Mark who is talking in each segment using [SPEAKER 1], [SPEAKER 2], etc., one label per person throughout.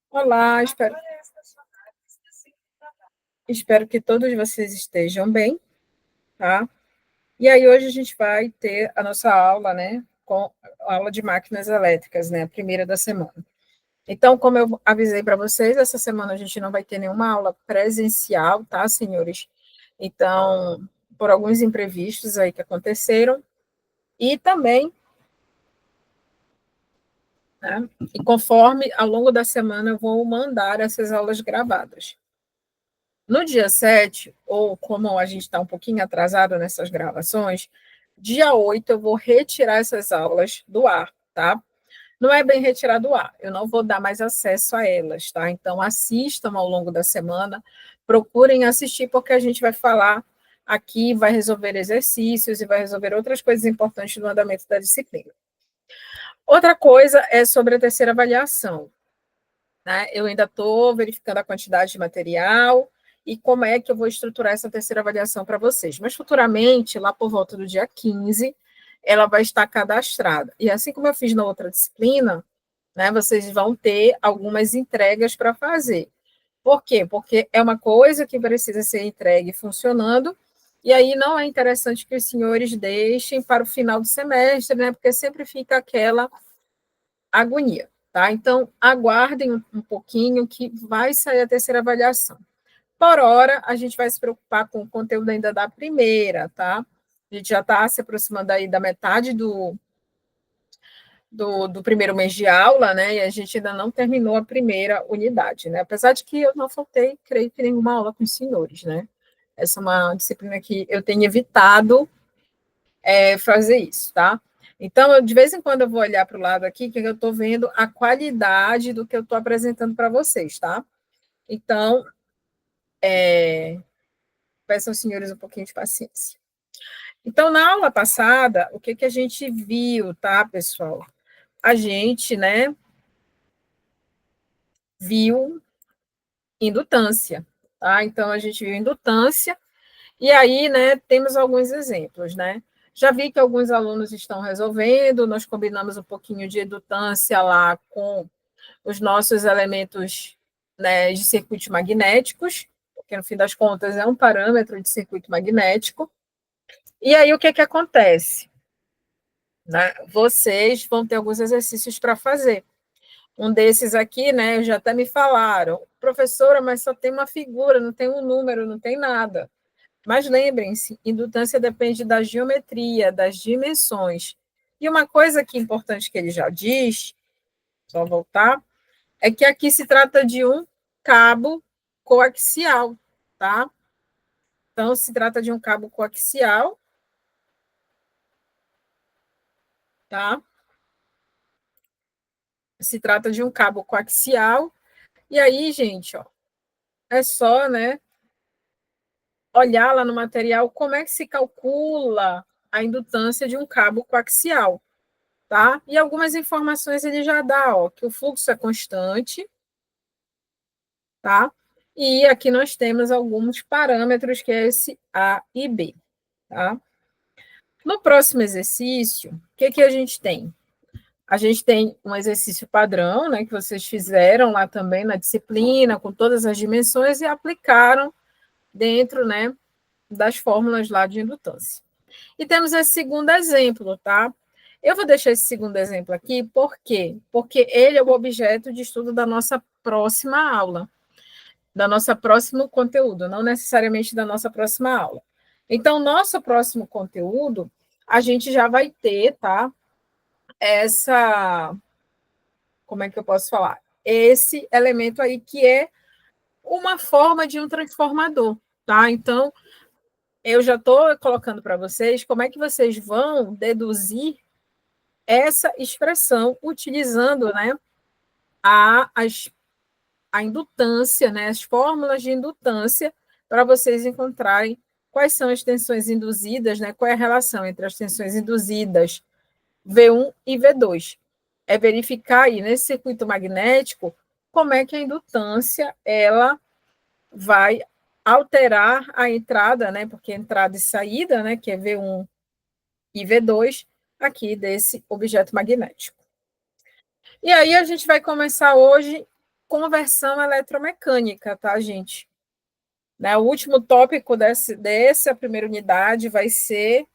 [SPEAKER 1] Olá, espero que todos vocês estejam bem, tá? E aí hoje a gente vai ter a nossa aula, né, com a aula de máquinas elétricas, né, a primeira da semana. Então, como eu avisei para vocês, essa semana a gente não vai ter nenhuma aula presencial, tá, senhores? Então, por alguns imprevistos aí que aconteceram, e também, né, e conforme ao longo da semana eu vou mandar essas aulas gravadas. No dia 7, ou como a gente está um pouquinho atrasado nessas gravações, dia 8 eu vou retirar essas aulas do ar, tá? Não é bem retirar do ar, eu não vou dar mais acesso a elas, tá? Então assistam ao longo da semana, procurem assistir, porque a gente vai falar aqui, vai resolver exercícios e vai resolver outras coisas importantes no andamento da disciplina. Outra coisa é sobre a terceira avaliação, né? Eu ainda estou verificando a quantidade de material e como é que eu vou estruturar essa terceira avaliação para vocês. Mas futuramente, lá por volta do dia 15, ela vai estar cadastrada. E assim como eu fiz na outra disciplina, né, vocês vão ter algumas entregas para fazer. Por quê? Porque é uma coisa que precisa ser entregue funcionando, e aí não é interessante que os senhores deixem para o final do semestre, né? Porque sempre fica aquela agonia, tá? Então, aguardem um pouquinho que vai sair a terceira avaliação. Por hora, a gente vai se preocupar com o conteúdo ainda da primeira, tá? A gente já está se aproximando aí da metade do primeiro mês de aula, né? E a gente ainda não terminou a primeira unidade, né? Apesar de que eu não faltei, creio que nenhuma aula com os senhores, né? Essa é uma disciplina que eu tenho evitado fazer isso, tá? Então, de vez em quando eu vou olhar para o lado aqui, que eu estou vendo a qualidade do que eu estou apresentando para vocês, tá? Então, peço aos senhores um pouquinho de paciência. Então, na aula passada, o que a gente viu, tá, pessoal? A gente, né, viu indutância, tá? Então, a gente viu indutância, e aí, né, temos alguns exemplos, né? Já vi que alguns alunos estão resolvendo, nós combinamos um pouquinho de indutância lá com os nossos elementos, né, de circuitos magnéticos, porque no fim das contas é um parâmetro de circuito magnético. E aí o que acontece? Né? Vocês vão ter alguns exercícios para fazer. Um desses aqui, né, já até me falaram, professora, mas só tem uma figura, não tem um número, não tem nada. Mas lembrem-se, indutância depende da geometria, das dimensões. E uma coisa que é importante que ele já diz, só voltar, é que aqui se trata de um cabo coaxial, tá? Então, se trata de um cabo coaxial, tá? Se trata de um cabo coaxial. E aí, gente, ó, é só, né, olhar lá no material como é que se calcula a indutância de um cabo coaxial, tá? E algumas informações ele já dá, ó, que o fluxo é constante, tá? E aqui nós temos alguns parâmetros, que é esse A e B, tá? No próximo exercício, o que a gente tem? A gente tem um exercício padrão, né, que vocês fizeram lá também na disciplina, com todas as dimensões, e aplicaram dentro, né, das fórmulas lá de indutância. E temos esse segundo exemplo, tá? Eu vou deixar esse segundo exemplo aqui, por quê? Porque ele é o objeto de estudo da nossa próxima aula, da nossa próximo conteúdo, não necessariamente da nossa próxima aula. Então, nosso próximo conteúdo, a gente já vai ter, tá? Essa, como é que eu posso falar? Esse elemento aí que é uma forma de um transformador, tá? Então, eu já estou colocando para vocês como é que vocês vão deduzir essa expressão utilizando, né, a, as, a indutância, né, as fórmulas de indutância, para vocês encontrarem quais são as tensões induzidas, né, qual é a relação entre as tensões induzidas V1 e V2. É verificar aí nesse circuito magnético como é que a indutância ela vai alterar a entrada, né, porque entrada e saída, né, que é V1 e V2, aqui desse objeto magnético. E aí a gente vai começar hoje conversão eletromecânica, tá, gente? Né, o último tópico dessa primeira unidade vai ser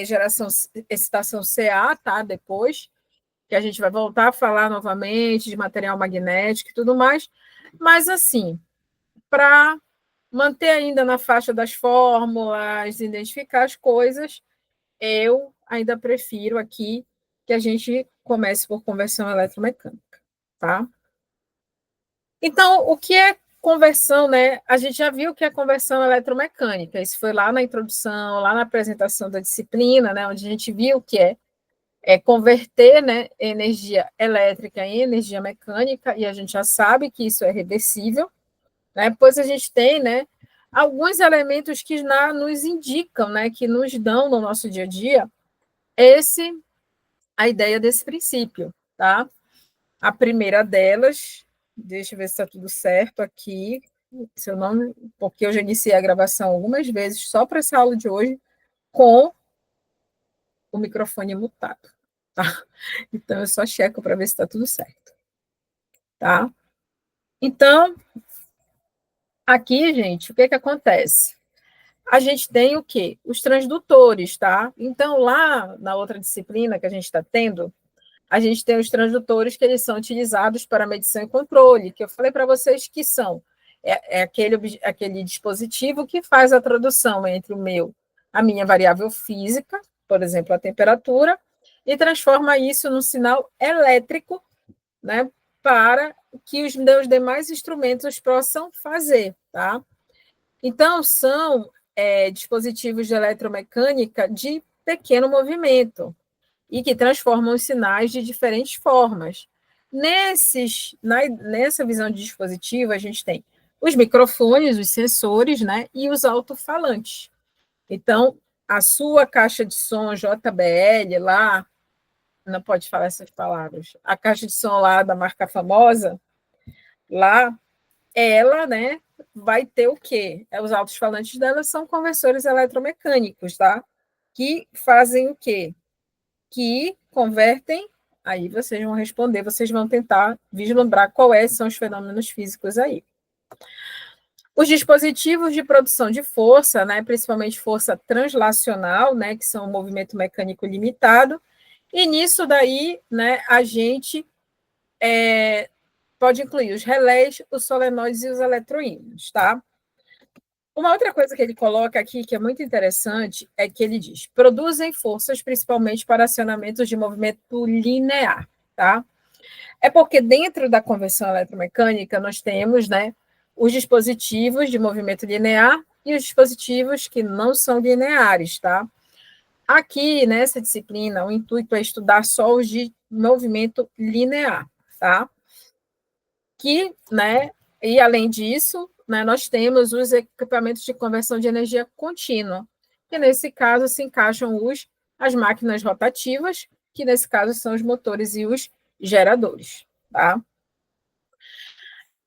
[SPEAKER 1] geração, excitação CA, tá? Depois, que a gente vai voltar a falar novamente de material magnético e tudo mais. Mas, assim, para manter ainda na faixa das fórmulas, identificar as coisas, eu ainda prefiro aqui que a gente comece por conversão eletromecânica, tá? Então, o que é conversão, né? A gente já viu que é conversão eletromecânica. Isso foi lá na introdução, lá na apresentação da disciplina, né? Onde a gente viu que é converter, né, energia elétrica em energia mecânica, e a gente já sabe que isso é reversível, né? Pois a gente tem, né, alguns elementos que nos indicam, né, que nos dão no nosso dia a dia a ideia desse princípio, tá? A primeira delas, deixa eu ver se está tudo certo aqui, se eu não, porque eu já iniciei a gravação algumas vezes só para essa aula de hoje com o microfone mutado, tá? Então eu só checo para ver se está tudo certo, tá? Então, aqui, gente, o que que acontece? A gente tem o quê? Os transdutores, tá? Então, lá na outra disciplina que a gente está tendo, a gente tem os transdutores que eles são utilizados para medição e controle, que eu falei para vocês que são aquele dispositivo que faz a tradução entre a minha variável física, por exemplo, a temperatura, e transforma isso num sinal elétrico, né, para que os meus demais instrumentos possam fazer, tá? Então, são dispositivos de eletromecânica de pequeno movimento, e que transformam os sinais de diferentes formas. Nessa visão de dispositivo, a gente tem os microfones, os sensores, né, e os alto-falantes. Então, a sua caixa de som JBL lá, não pode falar essas palavras, a caixa de som lá da marca famosa, lá, ela, né, vai ter o quê? Os alto-falantes dela são conversores eletromecânicos, tá? Que fazem o quê? Que convertem, aí vocês vão responder, vocês vão tentar vislumbrar quais são os fenômenos físicos aí. Os dispositivos de produção de força, né, principalmente força translacional, né, que são o movimento mecânico limitado, e nisso daí, né, a gente pode incluir os relés, os solenoides e os eletroímãs, tá? Uma outra coisa que ele coloca aqui, que é muito interessante, é que ele diz: produzem forças principalmente para acionamentos de movimento linear, tá? É porque dentro da conversão eletromecânica nós temos, né, os dispositivos de movimento linear e os dispositivos que não são lineares, tá? Aqui, nessa disciplina, o intuito é estudar só os de movimento linear, tá? Que, né, e além disso, né, nós temos os equipamentos de conversão de energia contínua, que nesse caso se encaixam as máquinas rotativas, que nesse caso são os motores e os geradores, tá?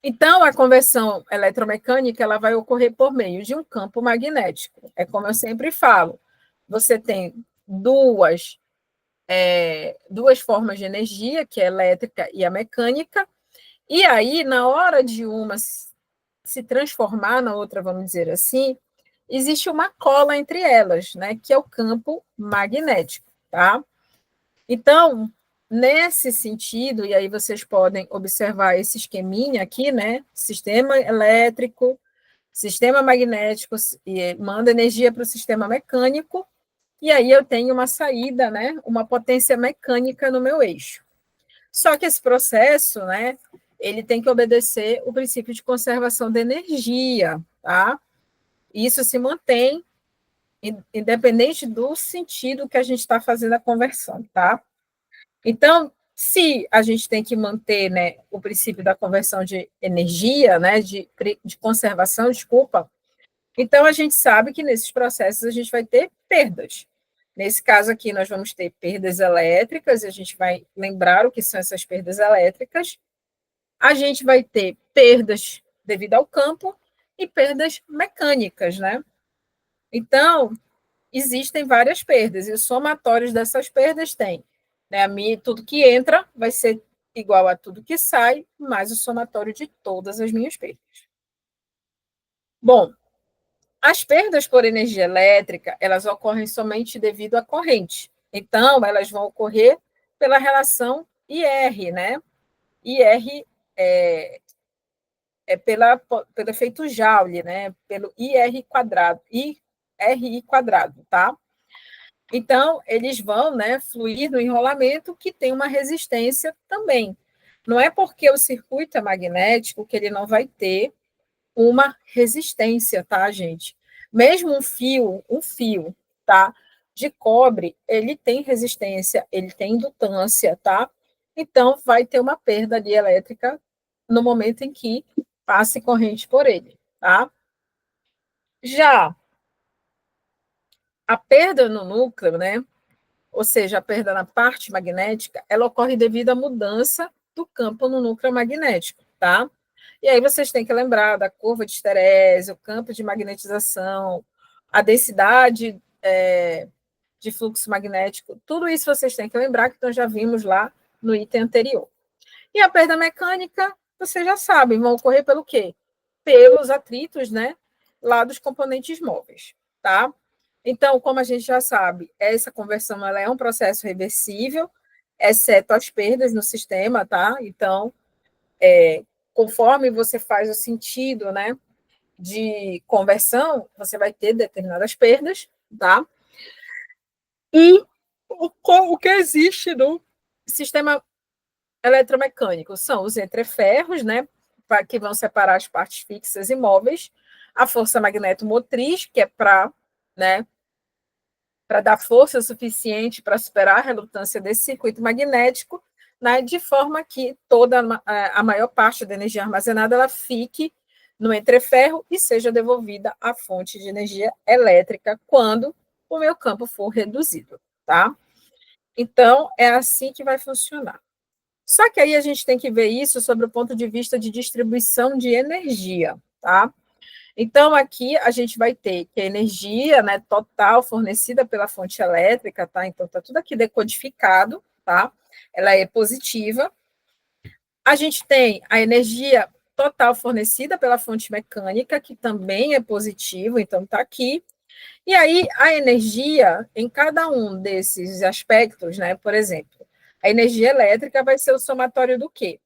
[SPEAKER 1] Então, a conversão eletromecânica ela vai ocorrer por meio de um campo magnético. É como eu sempre falo, você tem duas formas de energia, que é a elétrica e a mecânica, e aí, na hora de uma se transformar na outra, vamos dizer assim, existe uma cola entre elas, né, que é o campo magnético, tá? Então, nesse sentido, e aí vocês podem observar esse esqueminha aqui, né? Sistema elétrico, sistema magnético, e manda energia para o sistema mecânico, e aí eu tenho uma saída, né? Uma potência mecânica no meu eixo. Só que esse processo, né? Ele tem que obedecer o princípio de conservação de energia, tá? Isso se mantém independente do sentido que a gente está fazendo a conversão, tá? Então, se a gente tem que manter, né, o princípio da conversão de energia, né, de conservação, desculpa, então a gente sabe que nesses processos a gente vai ter perdas. Nesse caso aqui, nós vamos ter perdas elétricas, e a gente vai lembrar o que são essas perdas elétricas. A gente vai ter perdas devido ao campo e perdas mecânicas, né? Então, existem várias perdas, e os somatórios dessas perdas têm, né? Tudo que entra vai ser igual a tudo que sai, mais o somatório de todas as minhas perdas. Bom, as perdas por energia elétrica, elas ocorrem somente devido à corrente. Então, elas vão ocorrer pela relação IR, né? IR pelo efeito Joule, né? Pelo IR quadrado, IRI quadrado, tá? Então, eles vão, né, fluir no enrolamento que tem uma resistência também. Não é porque o circuito é magnético que ele não vai ter uma resistência, tá, gente? Mesmo um fio, tá, de cobre, ele tem resistência, ele tem indutância, tá? Então, vai ter uma perda ali elétrica no momento em que passe corrente por ele, tá? Já a perda no núcleo, né? Ou seja, a perda na parte magnética, ela ocorre devido à mudança do campo no núcleo magnético, tá? E aí vocês têm que lembrar da curva de Esterese, o campo de magnetização, a densidade de fluxo magnético, tudo isso vocês têm que lembrar que nós já vimos lá no item anterior. E a perda mecânica, vocês já sabem, vão ocorrer pelo quê? Pelos atritos, né, lá dos componentes móveis, tá? Então, como a gente já sabe, essa conversão ela é um processo reversível, exceto as perdas no sistema, tá? Então, conforme você faz o sentido, né, de conversão, você vai ter determinadas perdas, tá? E o que existe no sistema eletromecânico são os entreferros, né, que vão separar as partes fixas e móveis, a força magnetomotriz, que é para, né, para dar força suficiente para superar a relutância desse circuito magnético, né, de forma que toda a maior parte da energia armazenada ela fique no entreferro e seja devolvida à fonte de energia elétrica quando o meu campo for reduzido, tá? Então, é assim que vai funcionar. Só que aí a gente tem que ver isso sobre o ponto de vista de distribuição de energia, tá? Então, aqui a gente vai ter que a energia, né, total fornecida pela fonte elétrica, tá? Então, está tudo aqui decodificado, tá? Ela é positiva. A gente tem a energia total fornecida pela fonte mecânica, que também é positivo, então está aqui. E aí, a energia, em cada um desses aspectos, né? Por exemplo, a energia elétrica vai ser o somatório do quê?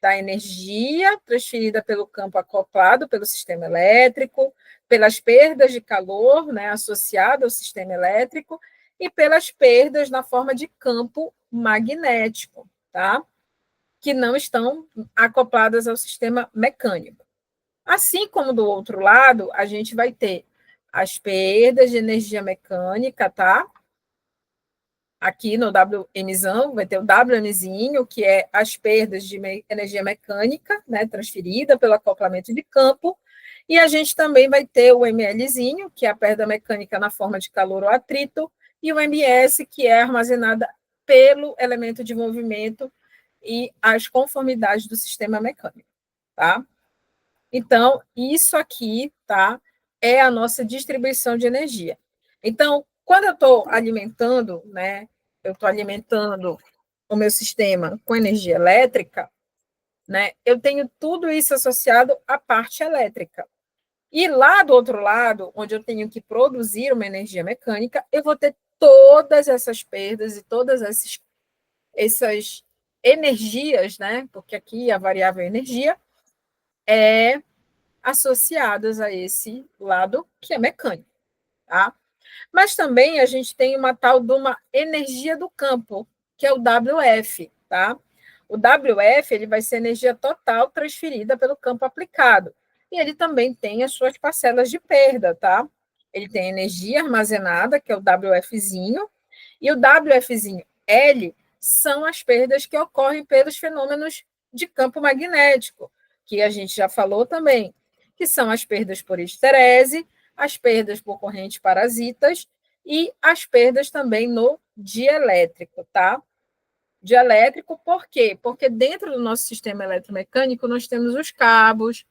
[SPEAKER 1] Da energia transferida pelo campo acoplado pelo sistema elétrico, pelas perdas de calor, né, associado ao sistema elétrico, e pelas perdas na forma de campo magnético, tá? Que não estão acopladas ao sistema mecânico. Assim como do outro lado, a gente vai ter as perdas de energia mecânica, tá? Aqui no WMzão, vai ter o WMzinho, que é as perdas de energia mecânica, né, transferida pelo acoplamento de campo, e a gente também vai ter o MLzinho, que é a perda mecânica na forma de calor ou atrito, e o MS, que é armazenada pelo elemento de movimento e as conformidades do sistema mecânico, tá? Então, isso aqui, tá, é a nossa distribuição de energia. Então, quando eu estou alimentando, né, eu estou alimentando o meu sistema com energia elétrica, né, eu tenho tudo isso associado à parte elétrica. E lá do outro lado, onde eu tenho que produzir uma energia mecânica, eu vou ter todas essas perdas e todas essas energias, né, porque aqui a variável energia é associadas a esse lado que é mecânico, tá? Mas também a gente tem uma tal de uma energia do campo, que é o WF, tá? O WF ele vai ser energia total transferida pelo campo aplicado. E ele também tem as suas parcelas de perda, tá? Ele tem energia armazenada, que é o WFzinho, e o WFzinho L são as perdas que ocorrem pelos fenômenos de campo magnético, que a gente já falou também, que são as perdas por esterese, as perdas por correntes parasitas e as perdas também no dielétrico, tá? Dielétrico, por quê? Porque dentro do nosso sistema eletromecânico nós temos os cabos,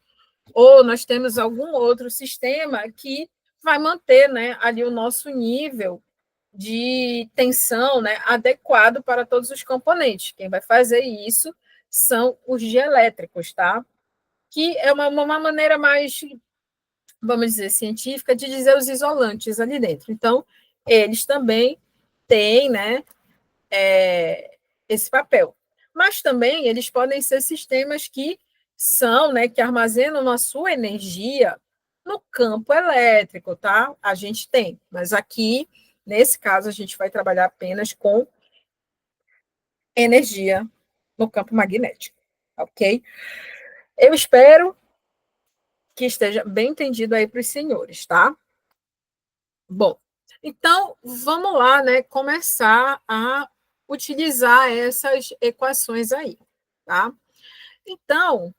[SPEAKER 1] ou nós temos algum outro sistema que vai manter, né, ali o nosso nível de tensão, né, adequado para todos os componentes. Quem vai fazer isso são os dielétricos, tá? Que é uma maneira mais, vamos dizer, científica de dizer os isolantes ali dentro. Então, eles também têm, né, esse papel. Mas também eles podem ser sistemas que são, né, que armazenam a sua energia no campo elétrico, tá? A gente tem, mas aqui, nesse caso, a gente vai trabalhar apenas com energia no campo magnético, ok? Eu espero que esteja bem entendido aí para os senhores, tá? Bom, então vamos lá, né, começar a utilizar essas equações aí, tá? Então,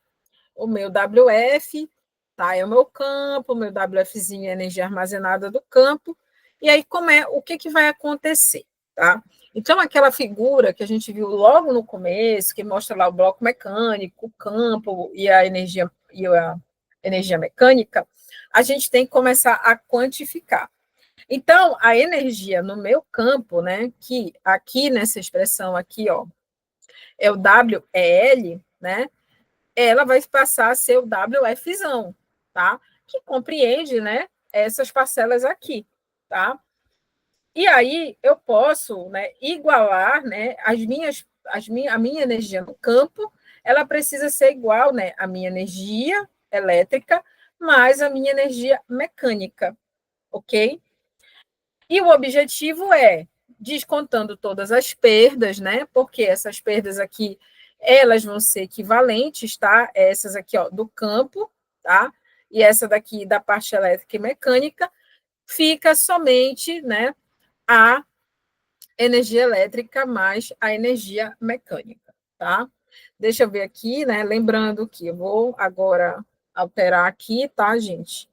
[SPEAKER 1] o meu WF, tá? É o meu campo, o meu WFzinho é a energia armazenada do campo. E aí, o que, que vai acontecer, tá? Então, aquela figura que a gente viu logo no começo, que mostra lá o bloco mecânico, o campo e a energia mecânica, a gente tem que começar a quantificar. Então, a energia no meu campo, né, que aqui nessa expressão aqui, ó, é o WEL, né? Ela vai passar a ser o WFzão, tá? Que compreende, né, essas parcelas aqui, tá? E aí eu posso, né, igualar, né, a minha energia no campo, ela precisa ser igual, né, à minha energia elétrica mais a minha energia mecânica, ok? E o objetivo é, descontando todas as perdas, né? Porque essas perdas aqui, elas vão ser equivalentes, tá? Essas aqui, ó, do campo, tá? E essa daqui da parte elétrica e mecânica, fica somente, né, a energia elétrica mais a energia mecânica, tá? Deixa eu ver aqui, né? Lembrando que eu vou agora alterar aqui, tá, gente?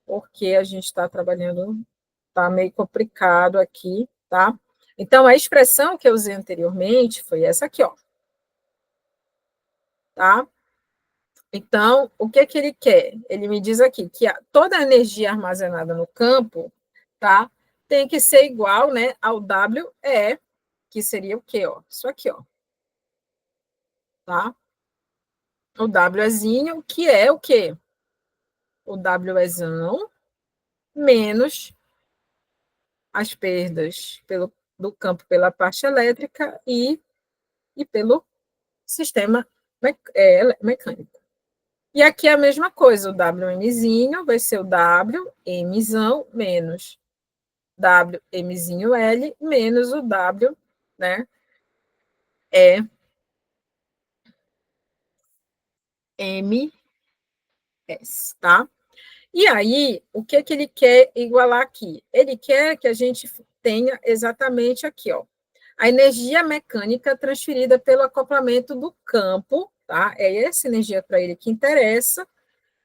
[SPEAKER 1] Porque a gente está trabalhando. Tá meio complicado aqui, tá? Então, a expressão que eu usei anteriormente foi essa aqui, ó. Tá? Então, o que que ele quer? Ele me diz aqui que toda a energia armazenada no campo, tá? Tem que ser igual, né, ao WE, que seria o quê, ó? Isso aqui, ó. Tá? O Wzinho, que é o quê? O Wezão menos as perdas do campo pela parte elétrica e pelo sistema mecânico. E aqui é a mesma coisa, o WMzinho vai ser o WMzão menos WMzinho L menos o W, né? É MS, tá? E aí, o que que ele quer igualar aqui? Ele quer que a gente tenha exatamente aqui, ó, a energia mecânica transferida pelo acoplamento do campo, tá? É essa energia para ele que interessa,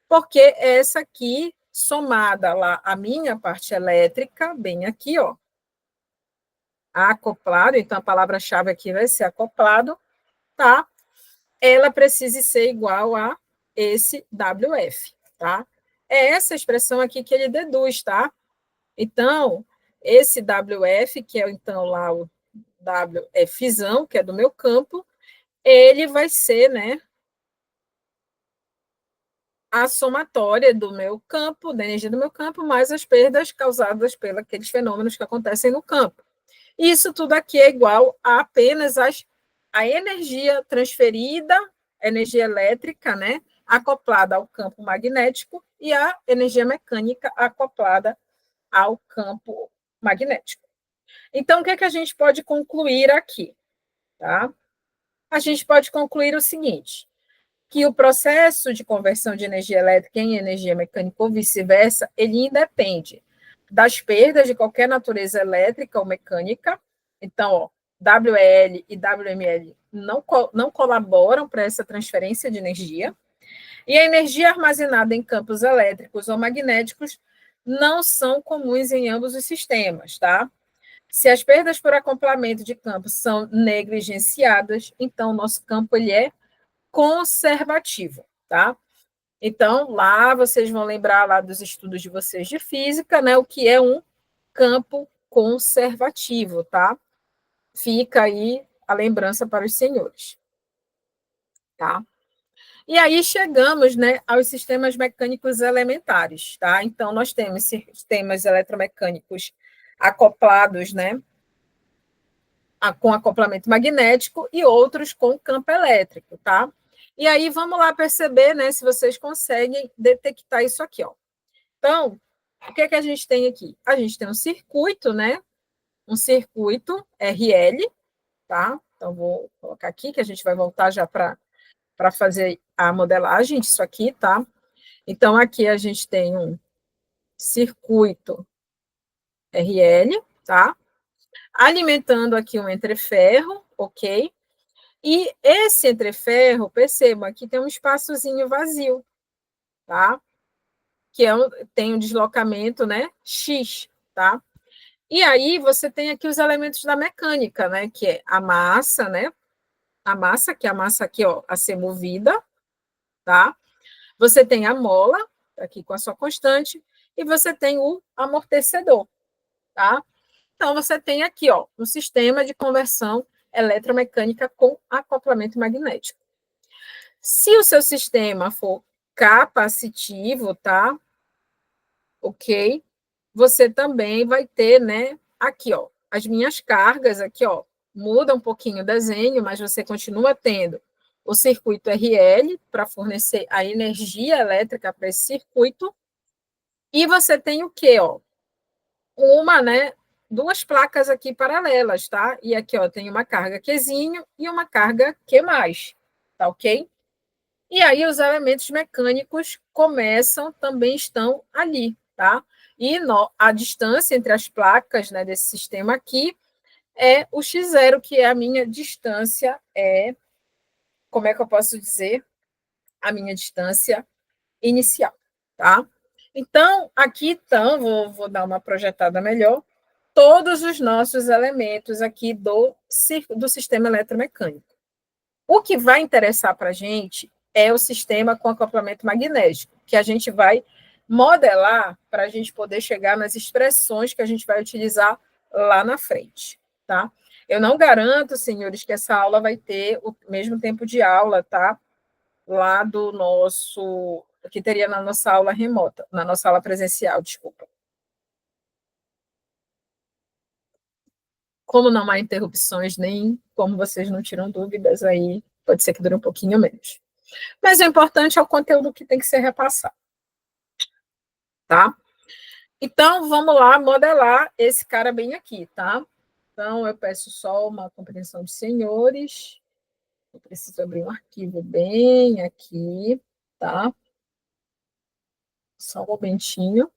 [SPEAKER 1] porque essa aqui, somada lá à minha parte elétrica, bem aqui, ó, acoplado, então a palavra-chave aqui vai ser acoplado, tá? Ela precisa ser igual a esse WF, tá? É essa expressão aqui que ele deduz, tá? Então, esse WF, que é então lá o WFzão, que é do meu campo, ele vai ser, né, a somatória do meu campo, da energia do meu campo, mais as perdas causadas pelos aqueles fenômenos que acontecem no campo. Isso tudo aqui é igual a apenas a energia transferida, energia elétrica, né, acoplada ao campo magnético e a energia mecânica acoplada ao campo magnético. Então, o que é que a gente pode concluir aqui? Tá? A gente pode concluir o seguinte, que o processo de conversão de energia elétrica em energia mecânica ou vice-versa, ele independe das perdas de qualquer natureza elétrica ou mecânica. Então, ó, WL e WML não colaboram para essa transferência de energia. E a energia armazenada em campos elétricos ou magnéticos não são comuns em ambos os sistemas, tá? Se as perdas por acoplamento de campos são negligenciadas, então o nosso campo ele é conservativo, tá? Então, lá vocês vão lembrar lá dos estudos de vocês de física, né? O que é um campo conservativo, tá? Fica aí a lembrança para os senhores, tá? E aí chegamos, né, aos sistemas mecânicos elementares, tá? Então, nós temos sistemas eletromecânicos acoplados, né, com acoplamento magnético e outros com campo elétrico, tá? E aí vamos lá perceber, né, se vocês conseguem detectar isso aqui, ó. Então, o que é que a gente tem aqui? A gente tem um circuito, né? Um circuito RL, tá? Então, vou colocar aqui, que a gente vai voltar já para fazer a modelagem disso aqui, tá? Então, aqui a gente tem um circuito RL, tá? Alimentando aqui um entreferro, ok? E esse entreferro, percebam, aqui tem um espaçozinho vazio, tá? Que tem um deslocamento, né? X, tá? E aí você tem aqui os elementos da mecânica, né? Que é a massa, né? A massa, que é a massa aqui, ó, a ser movida, tá? Você tem a mola, aqui com a sua constante, e você tem o amortecedor, tá? Então, você tem aqui, ó, um sistema de conversão eletromecânica com acoplamento magnético. Se o seu sistema for capacitivo, tá? Ok? Você também vai ter, né? Aqui, ó, as minhas cargas, aqui, ó, muda um pouquinho o desenho, mas você continua tendo o circuito RL para fornecer a energia elétrica para esse circuito. E você tem o quê, ó? Uma, né? Duas placas aqui paralelas, tá? E aqui, ó, tem uma carga Qzinho e uma carga Q+, tá ok? E aí os elementos mecânicos também estão ali, tá? E a distância entre as placas, né, desse sistema aqui é o x0, que é a minha distância, como é que eu posso dizer? A minha distância inicial, tá? Então, aqui então, vou dar uma projetada melhor, todos os nossos elementos aqui do sistema eletromecânico. O que vai interessar para a gente é o sistema com acoplamento magnético, que a gente vai modelar para a gente poder chegar nas expressões que a gente vai utilizar lá na frente, tá? Eu não garanto, senhores, que essa aula vai ter o mesmo tempo de aula, tá? Lá do nosso, que teria na nossa aula remota, na nossa aula presencial, desculpa. Como não há interrupções, nem como vocês não tiram dúvidas, aí pode ser que dure um pouquinho menos. Mas o importante é o conteúdo que tem que ser repassado, tá? Então, vamos lá modelar esse cara bem aqui, tá? Então, eu peço só uma compreensão dos senhores. Eu preciso abrir um arquivo bem aqui, tá? Só um momentinho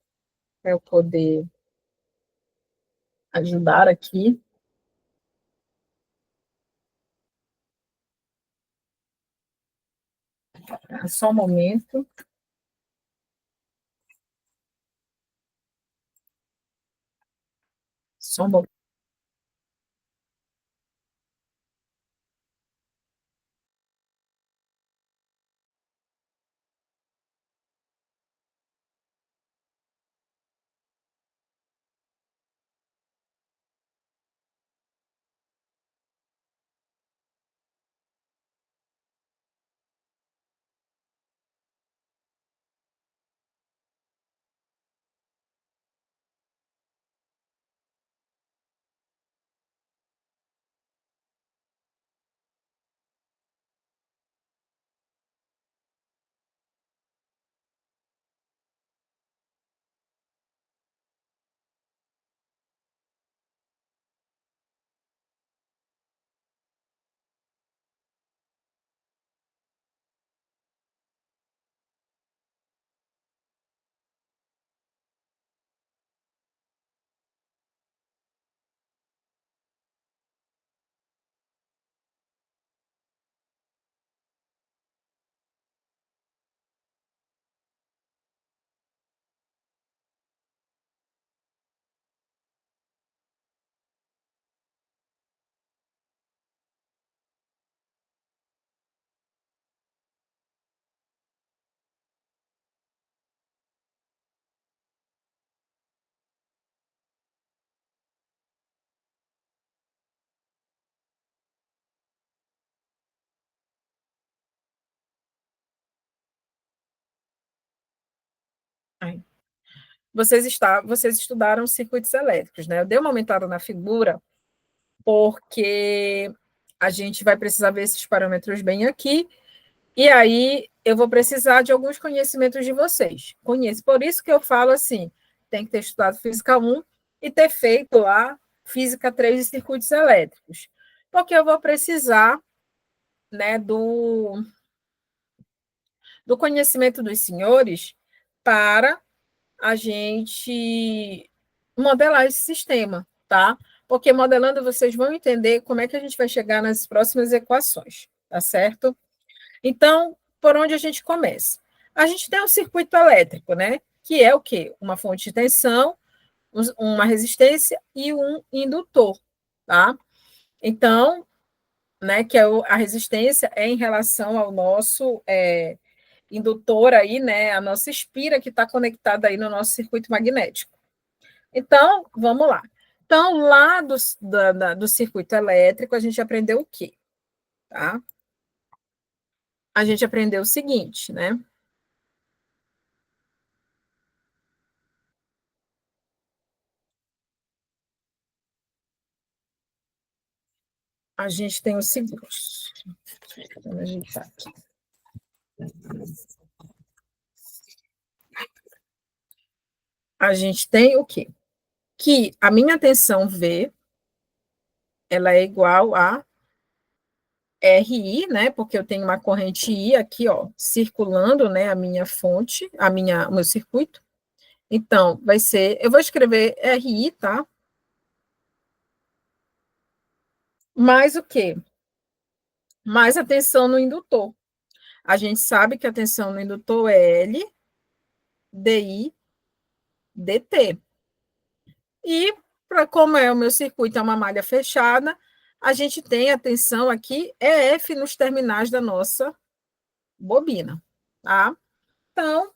[SPEAKER 1] para eu poder ajudar aqui. Só um momento. Só um momento. vocês estudaram circuitos elétricos, né? Eu dei uma aumentada na figura, porque a gente vai precisar ver esses parâmetros bem aqui, e aí eu vou precisar de alguns conhecimentos de vocês. Por isso que eu falo assim, tem que ter estudado Física 1 e ter feito lá Física 3 de circuitos elétricos, porque eu vou precisar, né, do conhecimento dos senhores para a gente modelar esse sistema, tá? Porque modelando vocês vão entender como é que a gente vai chegar nas próximas equações, tá certo? Então, por onde a gente começa? A gente tem um circuito elétrico, né? Que é o quê? Uma fonte de tensão, uma resistência e um indutor, tá? Então, né, que é a resistência é em relação ao nosso indutor aí, né, a nossa espira que está conectada aí no nosso circuito magnético. Então, vamos lá. Então, lá do circuito elétrico, a gente aprendeu o quê? Tá? A gente aprendeu o seguinte, né? A gente tem o seguinte. Vamos ajeitar aqui. A gente tem o quê? Que a minha tensão V, ela é igual a RI, né? Porque eu tenho uma corrente I aqui, ó, circulando, né, a minha fonte, o meu circuito. Então, vai ser, eu vou escrever RI, tá? Mais o quê? Mais a tensão no indutor. A gente sabe que a tensão no indutor é L, DI, DT. E, como é o meu circuito, é uma malha fechada, a gente tem a tensão aqui, EF nos terminais da nossa bobina, tá? Então,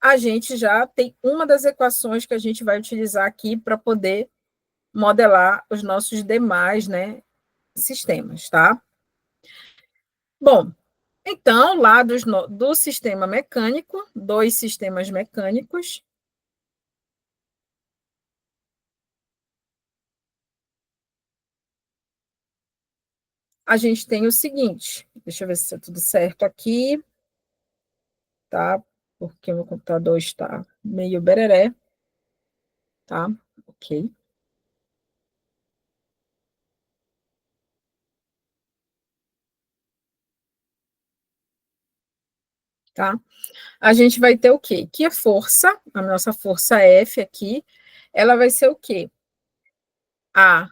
[SPEAKER 1] a gente já tem uma das equações que a gente vai utilizar aqui para poder modelar os nossos demais, né, sistemas, tá? Bom, então, lá do sistema mecânico, dois sistemas mecânicos, a gente tem o seguinte, deixa eu ver se está tudo certo aqui, tá? Porque o meu computador está meio bereré, tá? Ok. Tá? A gente vai ter o quê? Que a força, a nossa força F aqui, ela vai ser o quê? A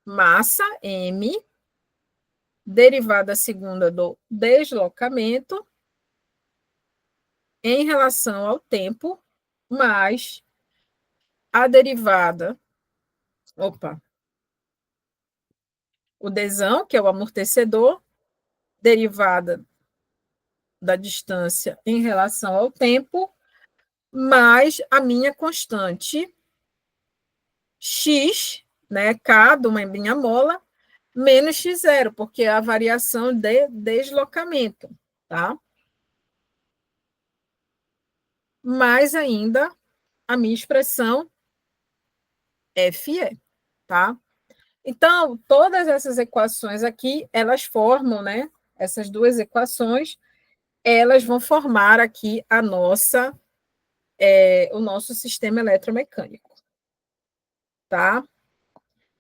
[SPEAKER 1] massa M, derivada segunda do deslocamento, em relação ao tempo, mais a derivada, opa, o desão, que é o amortecedor, derivada da distância em relação ao tempo, mais a minha constante x, né, K de uma minha mola, menos x0, porque é a variação de deslocamento, tá? Mais ainda a minha expressão FE, tá? Então, todas essas equações aqui, elas formam, né? Essas duas equações, elas vão formar aqui o nosso sistema eletromecânico, tá?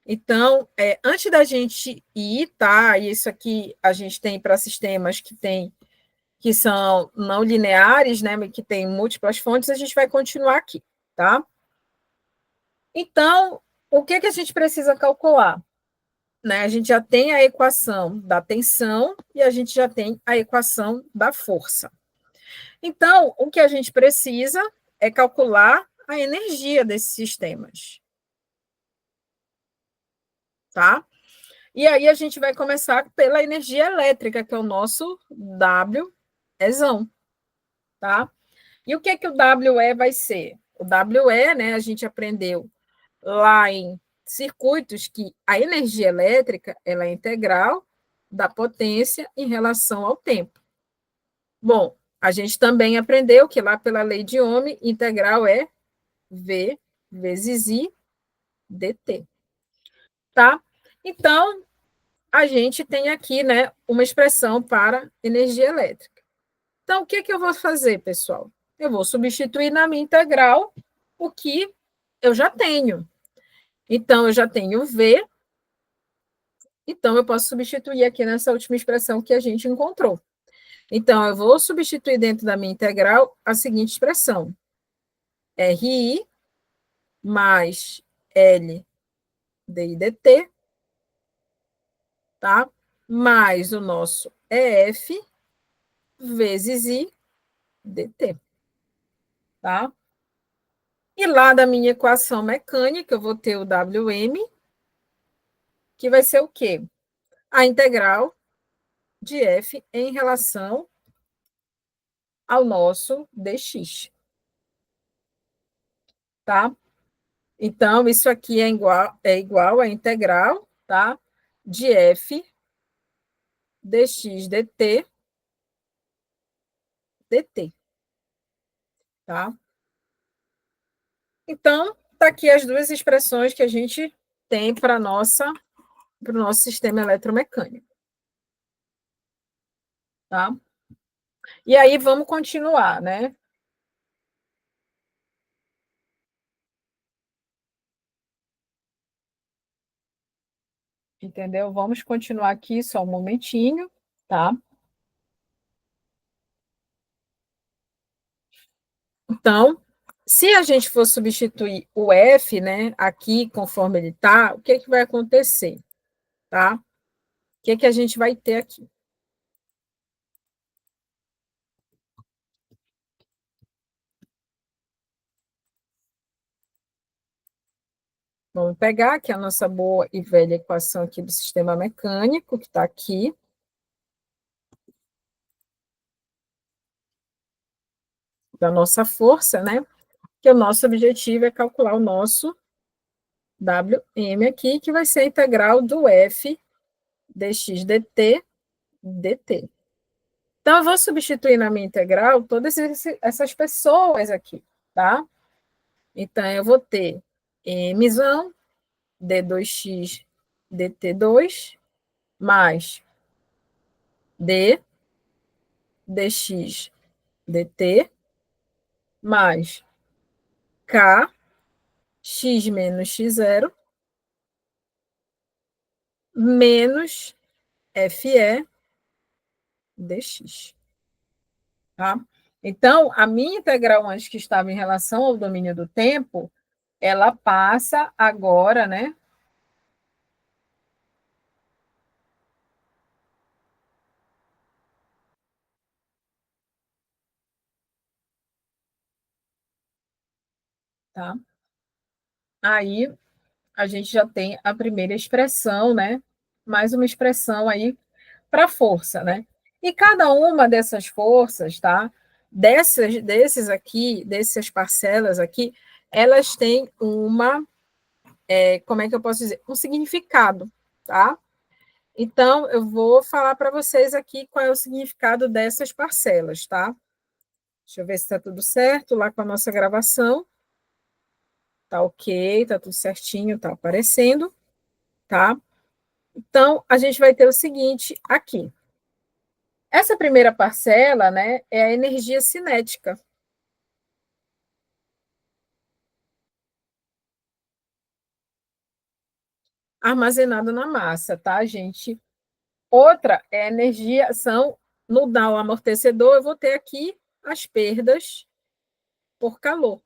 [SPEAKER 1] Então, antes da gente ir, tá? Isso aqui a gente tem para sistemas que são não lineares, né? Que tem múltiplas fontes, a gente vai continuar aqui, tá? Então, o que a gente precisa calcular? Né? A gente já tem a equação da tensão e a gente já tem a equação da força. Então, o que a gente precisa é calcular a energia desses sistemas, tá? E aí a gente vai começar pela energia elétrica, que é o nosso W Ezão, tá? E o que o WE vai ser? O WE, né, a gente aprendeu lá em circuitos que a energia elétrica ela é integral da potência em relação ao tempo. Bom, a gente também aprendeu que lá pela lei de Ohm, integral é V vezes I dt. Tá? Então, a gente tem aqui, né, uma expressão para energia elétrica. Então, o que que eu vou fazer, pessoal? Eu vou substituir na minha integral o que eu já tenho. Então, eu já tenho V, então eu posso substituir aqui nessa última expressão que a gente encontrou. Então, eu vou substituir dentro da minha integral a seguinte expressão: RI mais L di dt, tá? Mais o nosso EF vezes I dt, tá? E lá da minha equação mecânica, eu vou ter o WM, que vai ser o quê? A integral de F em relação ao nosso dx, tá? Então, isso aqui é igual à integral, tá? De F dx dt, tá? Então, tá aqui as duas expressões que a gente tem para o nosso sistema eletromecânico, tá? E aí, vamos continuar, né? Entendeu? Vamos continuar aqui só um momentinho, tá? Então, se a gente for substituir o F, né, aqui, conforme ele está, o que, que vai acontecer, tá? O que, que a gente vai ter aqui? Vamos pegar aqui a nossa boa e velha equação aqui do sistema mecânico, que está aqui. Da nossa força, né? Que o nosso objetivo é calcular o nosso WM aqui, que vai ser a integral do F dx dt. Então, eu vou substituir na minha integral todas essas pessoas aqui, tá? Então, eu vou ter mzão d2x dt2 mais d dx dt mais k x menos x0 menos fe dx. Tá? Então, a minha integral antes que estava em relação ao domínio do tempo, ela passa agora, né? Tá? Aí a gente já tem a primeira expressão, né? Mais uma expressão aí para força, né? E cada uma dessas forças, tá? Desses aqui, dessas parcelas aqui, elas têm como é que eu posso dizer? Um significado, tá? Então, eu vou falar para vocês aqui qual é o significado dessas parcelas, tá? Deixa eu ver se está tudo certo lá com a nossa gravação. Tá ok, tá tudo certinho, tá aparecendo, tá? Então, a gente vai ter o seguinte aqui. Essa primeira parcela, né, é a energia cinética. Armazenada na massa, tá, gente? Outra é a energia, no down amortecedor, eu vou ter aqui as perdas por calor,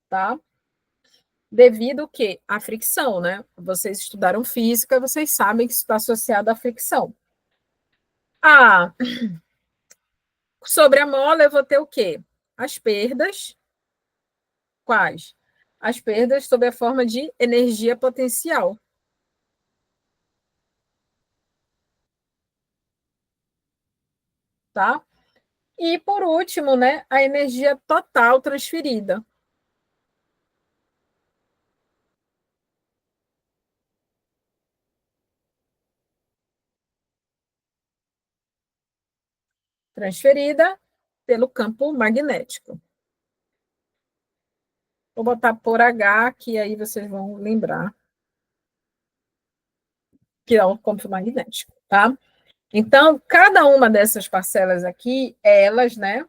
[SPEAKER 1] tá? Devido ao quê? À fricção, né? Vocês estudaram física, vocês sabem que isso está associado à fricção. Ah, sobre a mola, eu vou ter o quê? As perdas. Quais? As perdas sob a forma de energia potencial, tá? E, por último, né, a energia total transferida. Transferida pelo campo magnético. Vou botar por H, que aí vocês vão lembrar que é o campo magnético, tá? Então, cada uma dessas parcelas aqui, elas, né,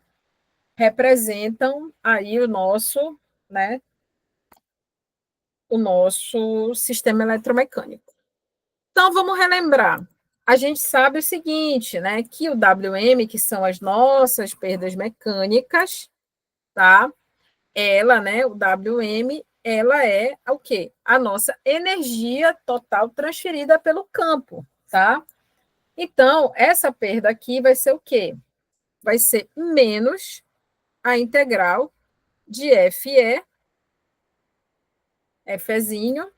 [SPEAKER 1] representam aí né, o nosso sistema eletromecânico. Então, vamos relembrar. A gente sabe o seguinte, né, que o WM, que são as nossas perdas mecânicas, tá? Ela, né, o WM, ela é o quê? A nossa energia total transferida pelo campo, tá? Então, essa perda aqui vai ser o quê? Vai ser menos a integral de FE, Fzinho,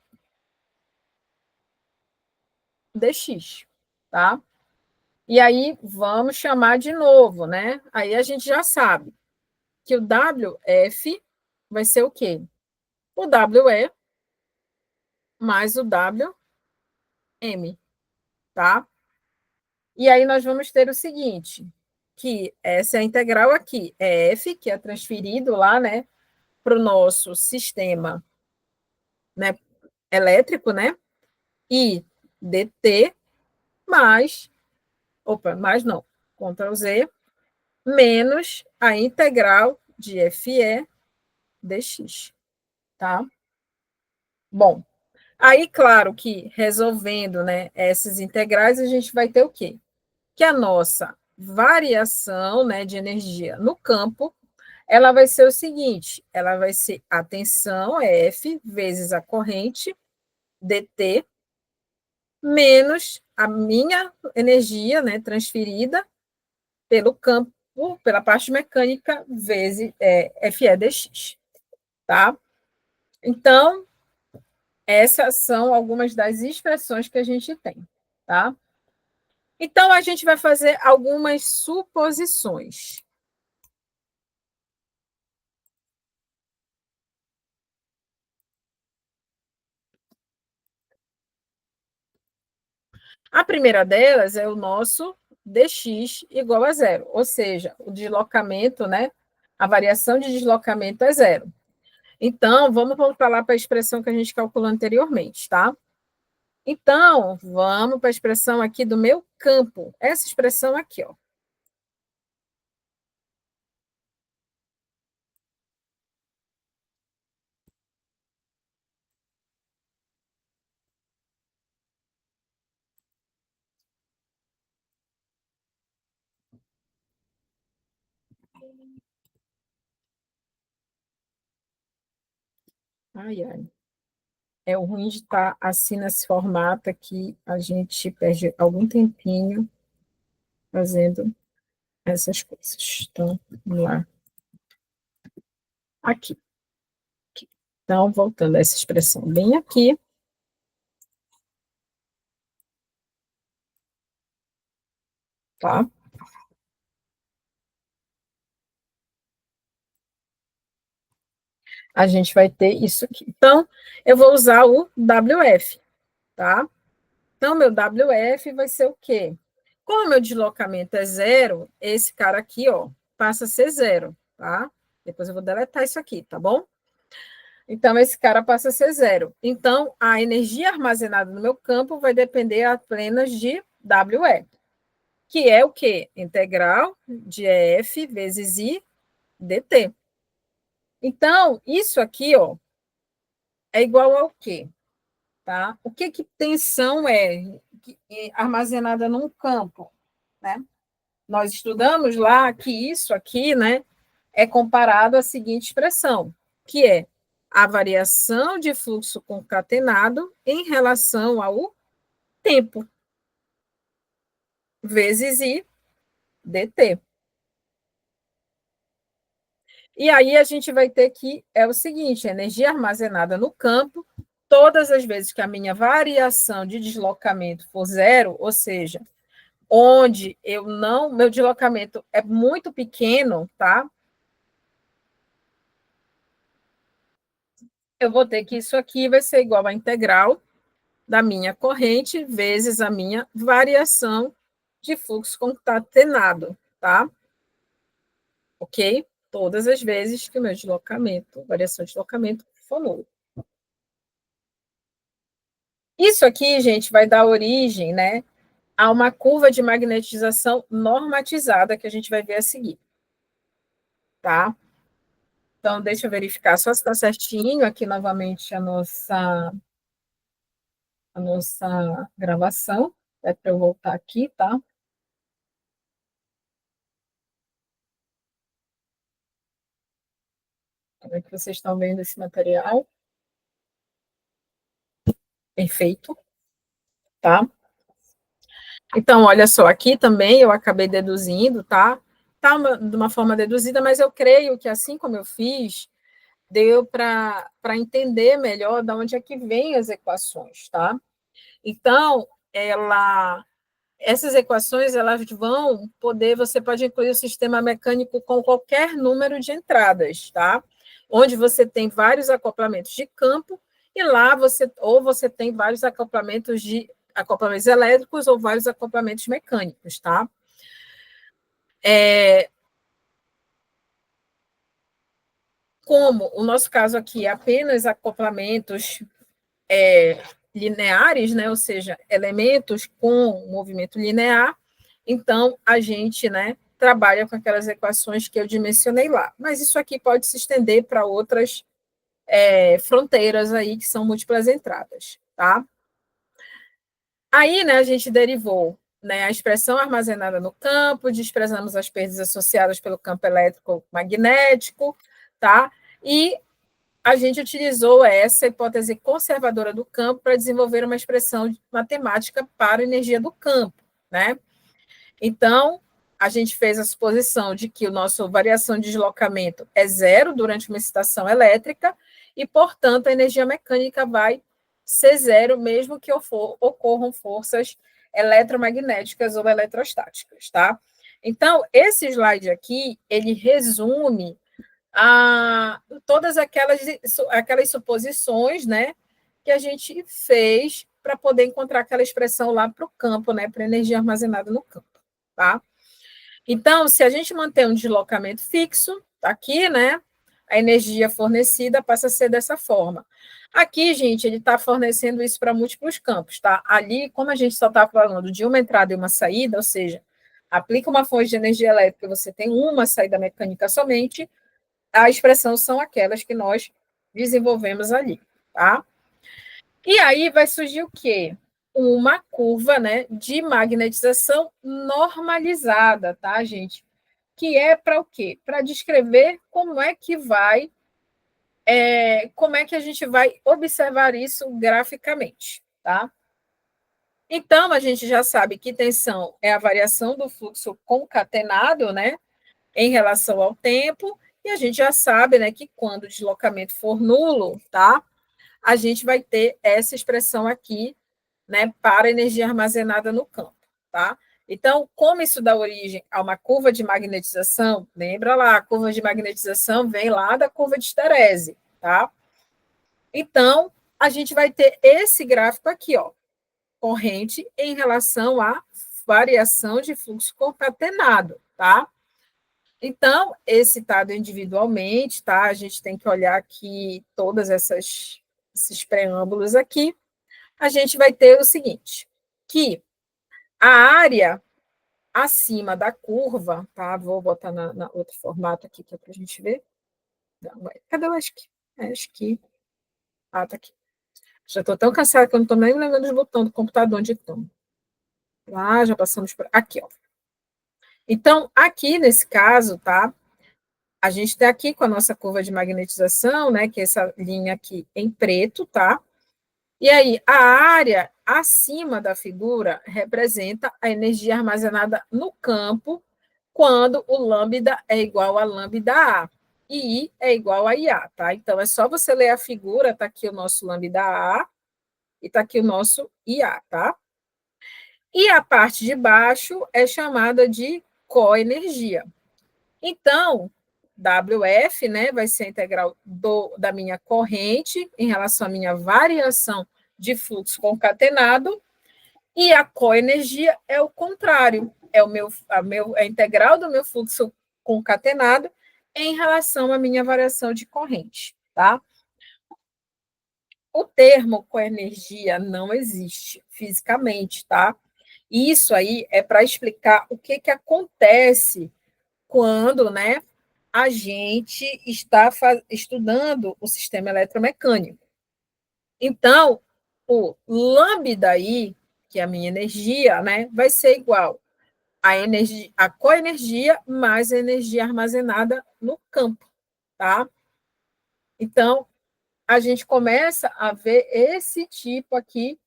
[SPEAKER 1] dx, tá? E aí, vamos chamar de novo, né? Aí a gente já sabe que o WF vai ser o quê? O WE mais o WM, tá? E aí nós vamos ter o seguinte, que essa é a integral aqui, é F, que é transferido lá, né, para o nosso sistema, né, elétrico, né, e dt mais, mais não, Ctrl Z, menos a integral de FE dx, tá? Bom, aí, claro que resolvendo, né, essas integrais, a gente vai ter o quê? Que a nossa variação, né, de energia no campo, ela vai ser o seguinte, ela vai ser a tensão, F, vezes a corrente, dt, menos a minha energia, né, transferida pelo campo, pela parte mecânica, vezes FE dx, tá? Então, essas são algumas das expressões que a gente tem, tá? Então, a gente vai fazer algumas suposições. A primeira delas é o nosso dx igual a zero, ou seja, o deslocamento, né? A variação de deslocamento é zero. Então, vamos voltar lá para a expressão que a gente calculou anteriormente, tá? Então, vamos para a expressão aqui do meu campo. Essa expressão aqui, ó. Ai, ai. É o ruim de estar assim nesse formato aqui, a gente perde algum tempinho fazendo essas coisas. Então, vamos lá. Aqui. Então, voltando a essa expressão bem aqui, tá? A gente vai ter isso aqui. Então, eu vou usar o WF, tá? Então, meu WF vai ser o quê? Como o meu deslocamento é zero, esse cara aqui, ó, passa a ser zero, tá? Depois eu vou deletar isso aqui, tá bom? Então, esse cara passa a ser zero. Então, a energia armazenada no meu campo vai depender apenas de WE, que é o quê? Integral de EF vezes I dt. Então, isso aqui, ó, é igual ao quê? Tá? O que que tensão é armazenada num campo, né? Nós estudamos lá que isso aqui, né, é comparado à seguinte expressão, que é a variação de fluxo concatenado em relação ao tempo, vezes I dt. E aí a gente vai ter que, é o seguinte, a energia armazenada no campo, todas as vezes que a minha variação de deslocamento for zero, ou seja, onde eu não, meu deslocamento é muito pequeno, tá? Eu vou ter que isso aqui vai ser igual à integral da minha corrente vezes a minha variação de fluxo concatenado, tá? Ok? todas as vezes que o meu deslocamento, variação de deslocamento, for nulo. Isso aqui, gente, vai dar origem, né, a uma curva de magnetização normatizada que a gente vai ver a seguir, tá? Então, deixa eu verificar só se está certinho aqui novamente a nossa gravação. É para eu voltar aqui, tá? Como é que vocês estão vendo esse material? Perfeito, tá? Então, olha só, aqui também eu acabei deduzindo, tá? Tá de uma forma deduzida, mas eu creio que assim como eu fiz, deu para entender melhor de onde é que vêm as equações, tá? Então, essas equações elas vão poder, você pode incluir o sistema mecânico com qualquer número de entradas, tá? Onde você tem vários acoplamentos de campo e lá você tem vários acoplamentos elétricos ou vários acoplamentos mecânicos, tá? Como o nosso caso aqui é apenas acoplamentos lineares, né? Ou seja, elementos com movimento linear, então a gente, né, trabalha com aquelas equações que eu dimensionei lá. Mas isso aqui pode se estender para outras fronteiras aí que são múltiplas entradas, tá? Aí, né, a gente derivou, né, a expressão armazenada no campo, desprezamos as perdas associadas pelo campo elétrico magnético, tá? E a gente utilizou essa hipótese conservadora do campo para desenvolver uma expressão matemática para a energia do campo, né? Então, a gente fez a suposição de que o nosso variação de deslocamento é zero durante uma excitação elétrica e, portanto, a energia mecânica vai ser zero, mesmo que ocorram forças eletromagnéticas ou eletrostáticas, tá? Então, esse slide aqui, ele resume todas aquelas suposições, né, que a gente fez para poder encontrar aquela expressão lá para o campo, né, para a energia armazenada no campo, tá? Então, se a gente mantém um deslocamento fixo, tá aqui, né, a energia fornecida passa a ser dessa forma. Aqui, gente, ele está fornecendo isso para múltiplos campos, tá? Ali, como a gente só está falando de uma entrada e uma saída, ou seja, aplica uma fonte de energia elétrica e você tem uma saída mecânica somente, a expressão são aquelas que nós desenvolvemos ali, tá? E aí vai surgir o quê? Uma curva, né, de magnetização normalizada, tá, gente? Que é para o quê? Para descrever como é que a gente vai observar isso graficamente, tá? Então, a gente já sabe que tensão é a variação do fluxo concatenado, né, em relação ao tempo, e a gente já sabe, né, que quando o deslocamento for nulo, tá? A gente vai ter essa expressão aqui, né, para a energia armazenada no campo, tá? Então, como isso dá origem a uma curva de magnetização, lembra lá, a curva de magnetização vem lá da curva de Hiterese, tá? Então, a gente vai ter esse gráfico aqui, ó, corrente em relação à variação de fluxo concatenado, tá? Então, esse citado individualmente, tá? A gente tem que olhar aqui esses preâmbulos aqui. A gente vai ter o seguinte, que a área acima da curva, tá? Vou botar na outro formato aqui, que é para a gente ver. Cadê o acho que? Acho que. Ah, tá aqui. Já estou tão cansada que eu não estou nem lembrando os botões do computador onde estão. Lá, já passamos por. Aqui, ó. Então, aqui nesse caso, tá? A gente está aqui com a nossa curva de magnetização, né? Que é essa linha aqui em preto, tá? E aí, a área acima da figura representa a energia armazenada no campo quando o lambda é igual a lambda A e I é igual a IA, tá? Então, é só você ler a figura, tá aqui o nosso lambda A e tá aqui o nosso IA, tá? E a parte de baixo é chamada de coenergia. Então, WF, né, vai ser a integral da minha corrente em relação à minha variação de fluxo concatenado, e a coenergia é o contrário, é a integral do meu fluxo concatenado em relação à minha variação de corrente, tá? O termo coenergia não existe fisicamente, tá? Isso aí é para explicar o que, que acontece quando, né, a gente está estudando o sistema eletromecânico. Então, o lambda aí, que é a minha energia, né, vai ser igual a energia, a coenergia mais a energia armazenada no campo, tá? Então, a gente começa a ver esse tipo aqui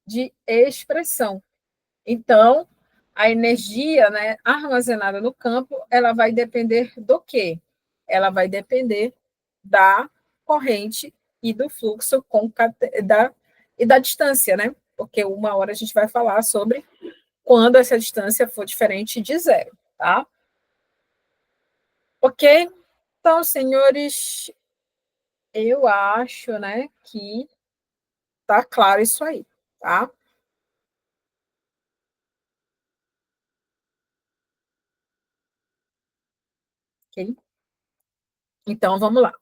[SPEAKER 1] de expressão. Então, a energia, né, armazenada no campo, ela vai depender do quê? Ela vai depender da corrente e do fluxo e da distância, né? Porque uma hora a gente vai falar sobre quando essa distância for diferente de zero, tá? Ok? Então, senhores, eu acho, né, que tá claro isso aí, tá? Ok? Então, vamos lá.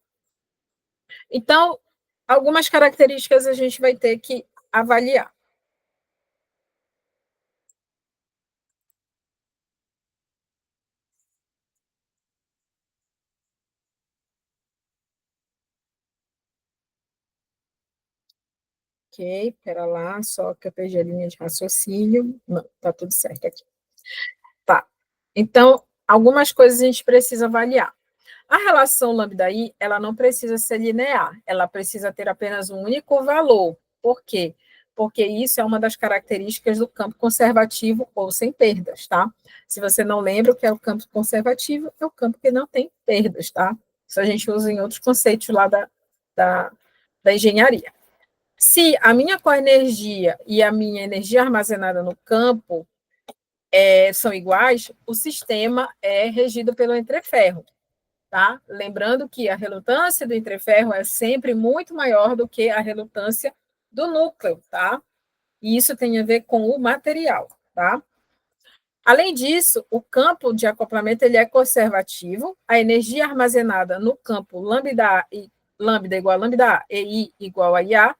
[SPEAKER 1] Então, algumas características a gente vai ter que avaliar. Ok, pera lá, só que eu perdi a linha de raciocínio. Não, tá tudo certo aqui. Tá. Então, algumas coisas a gente precisa avaliar. A relação lambda-i, ela não precisa ser linear, ela precisa ter apenas um único valor. Por quê? Porque isso é uma das características do campo conservativo ou sem perdas, tá? Se você não lembra o que é o campo conservativo, é o campo que não tem perdas, tá? Isso a gente usa em outros conceitos lá da, da engenharia. Se a minha coenergia e a minha energia armazenada no campo são iguais, o sistema é regido pelo entreferro, tá? Lembrando que a relutância do entreferro é sempre muito maior do que a relutância do núcleo, tá? E isso tem a ver com o material, tá? Além disso, o campo de acoplamento ele é conservativo, a energia armazenada no campo lambda, lambda igual a lambda A e I igual a IA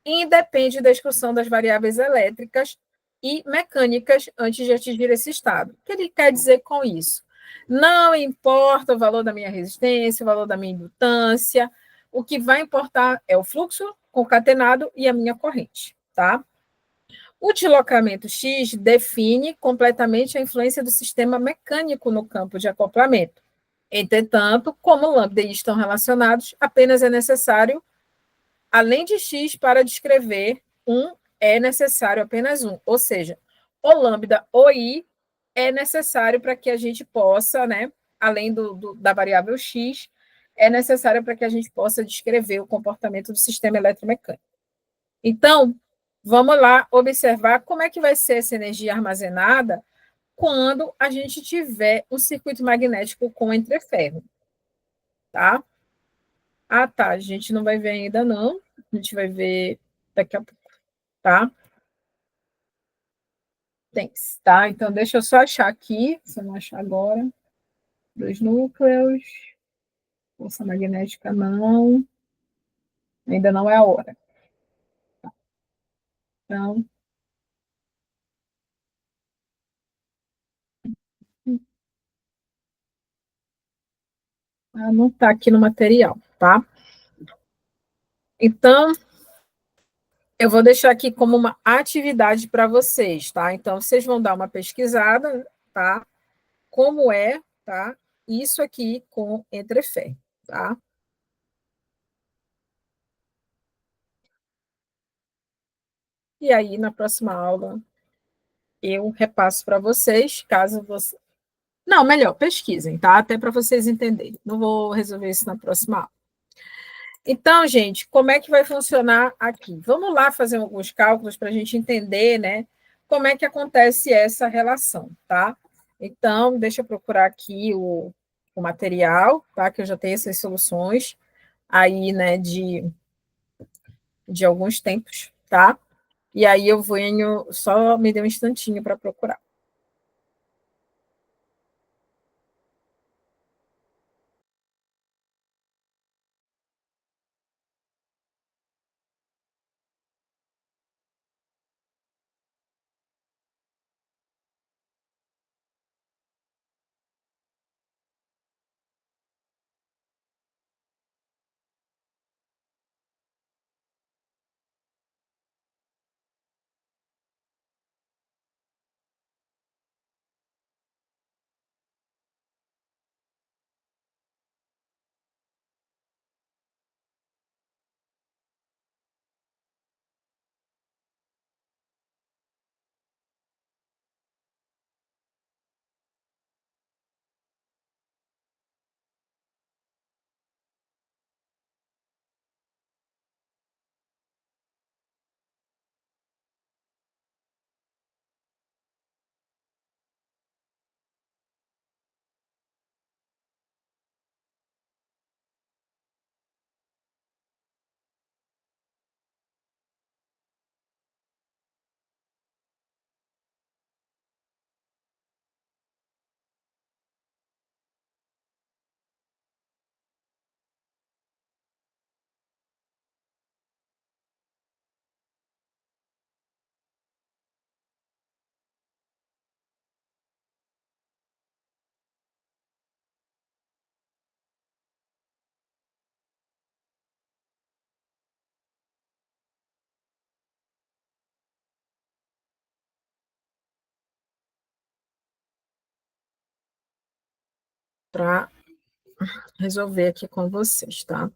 [SPEAKER 1] independe da excursão das variáveis elétricas e mecânicas antes de atingir esse estado. O que ele quer dizer com isso? Não importa o valor da minha resistência, o valor da minha indutância, o que vai importar é o fluxo concatenado e a minha corrente, tá? O deslocamento X define completamente a influência do sistema mecânico no campo de acoplamento. Entretanto, como lambda e I estão relacionados, apenas é necessário além de x para descrever um, é necessário apenas um. Ou seja, o lambda ou i é necessário para que a gente possa, né, além da variável x, é necessário para que a gente possa descrever o comportamento do sistema eletromecânico. Então, vamos lá observar como é que vai ser essa energia armazenada quando a gente tiver um circuito magnético com entreferro, tá? Ah, tá, a gente não vai ver ainda não, a gente vai ver daqui a pouco, tá? Tem, tá? Então, deixa eu só achar aqui, se eu não achar agora, dois núcleos, força magnética não, ainda não é a hora. Então, não está aqui no material, tá? Então, eu vou deixar aqui como uma atividade para vocês, tá? Então, vocês vão dar uma pesquisada, tá? Como é, tá? Isso aqui com entrefé, tá? E aí, na próxima aula, eu repasso para vocês, caso você. Não, melhor, pesquisem, tá? Até para vocês entenderem. Não vou resolver isso na próxima aula. Então, gente, como é que vai funcionar aqui? Vamos lá fazer alguns cálculos para a gente entender, né? Como é que acontece essa relação, tá? Então, deixa eu procurar aqui o material, tá? Que eu já tenho essas soluções aí, né, de alguns tempos, tá? E aí eu venho, só me dê um instantinho para procurar. para resolver aqui com vocês, tá?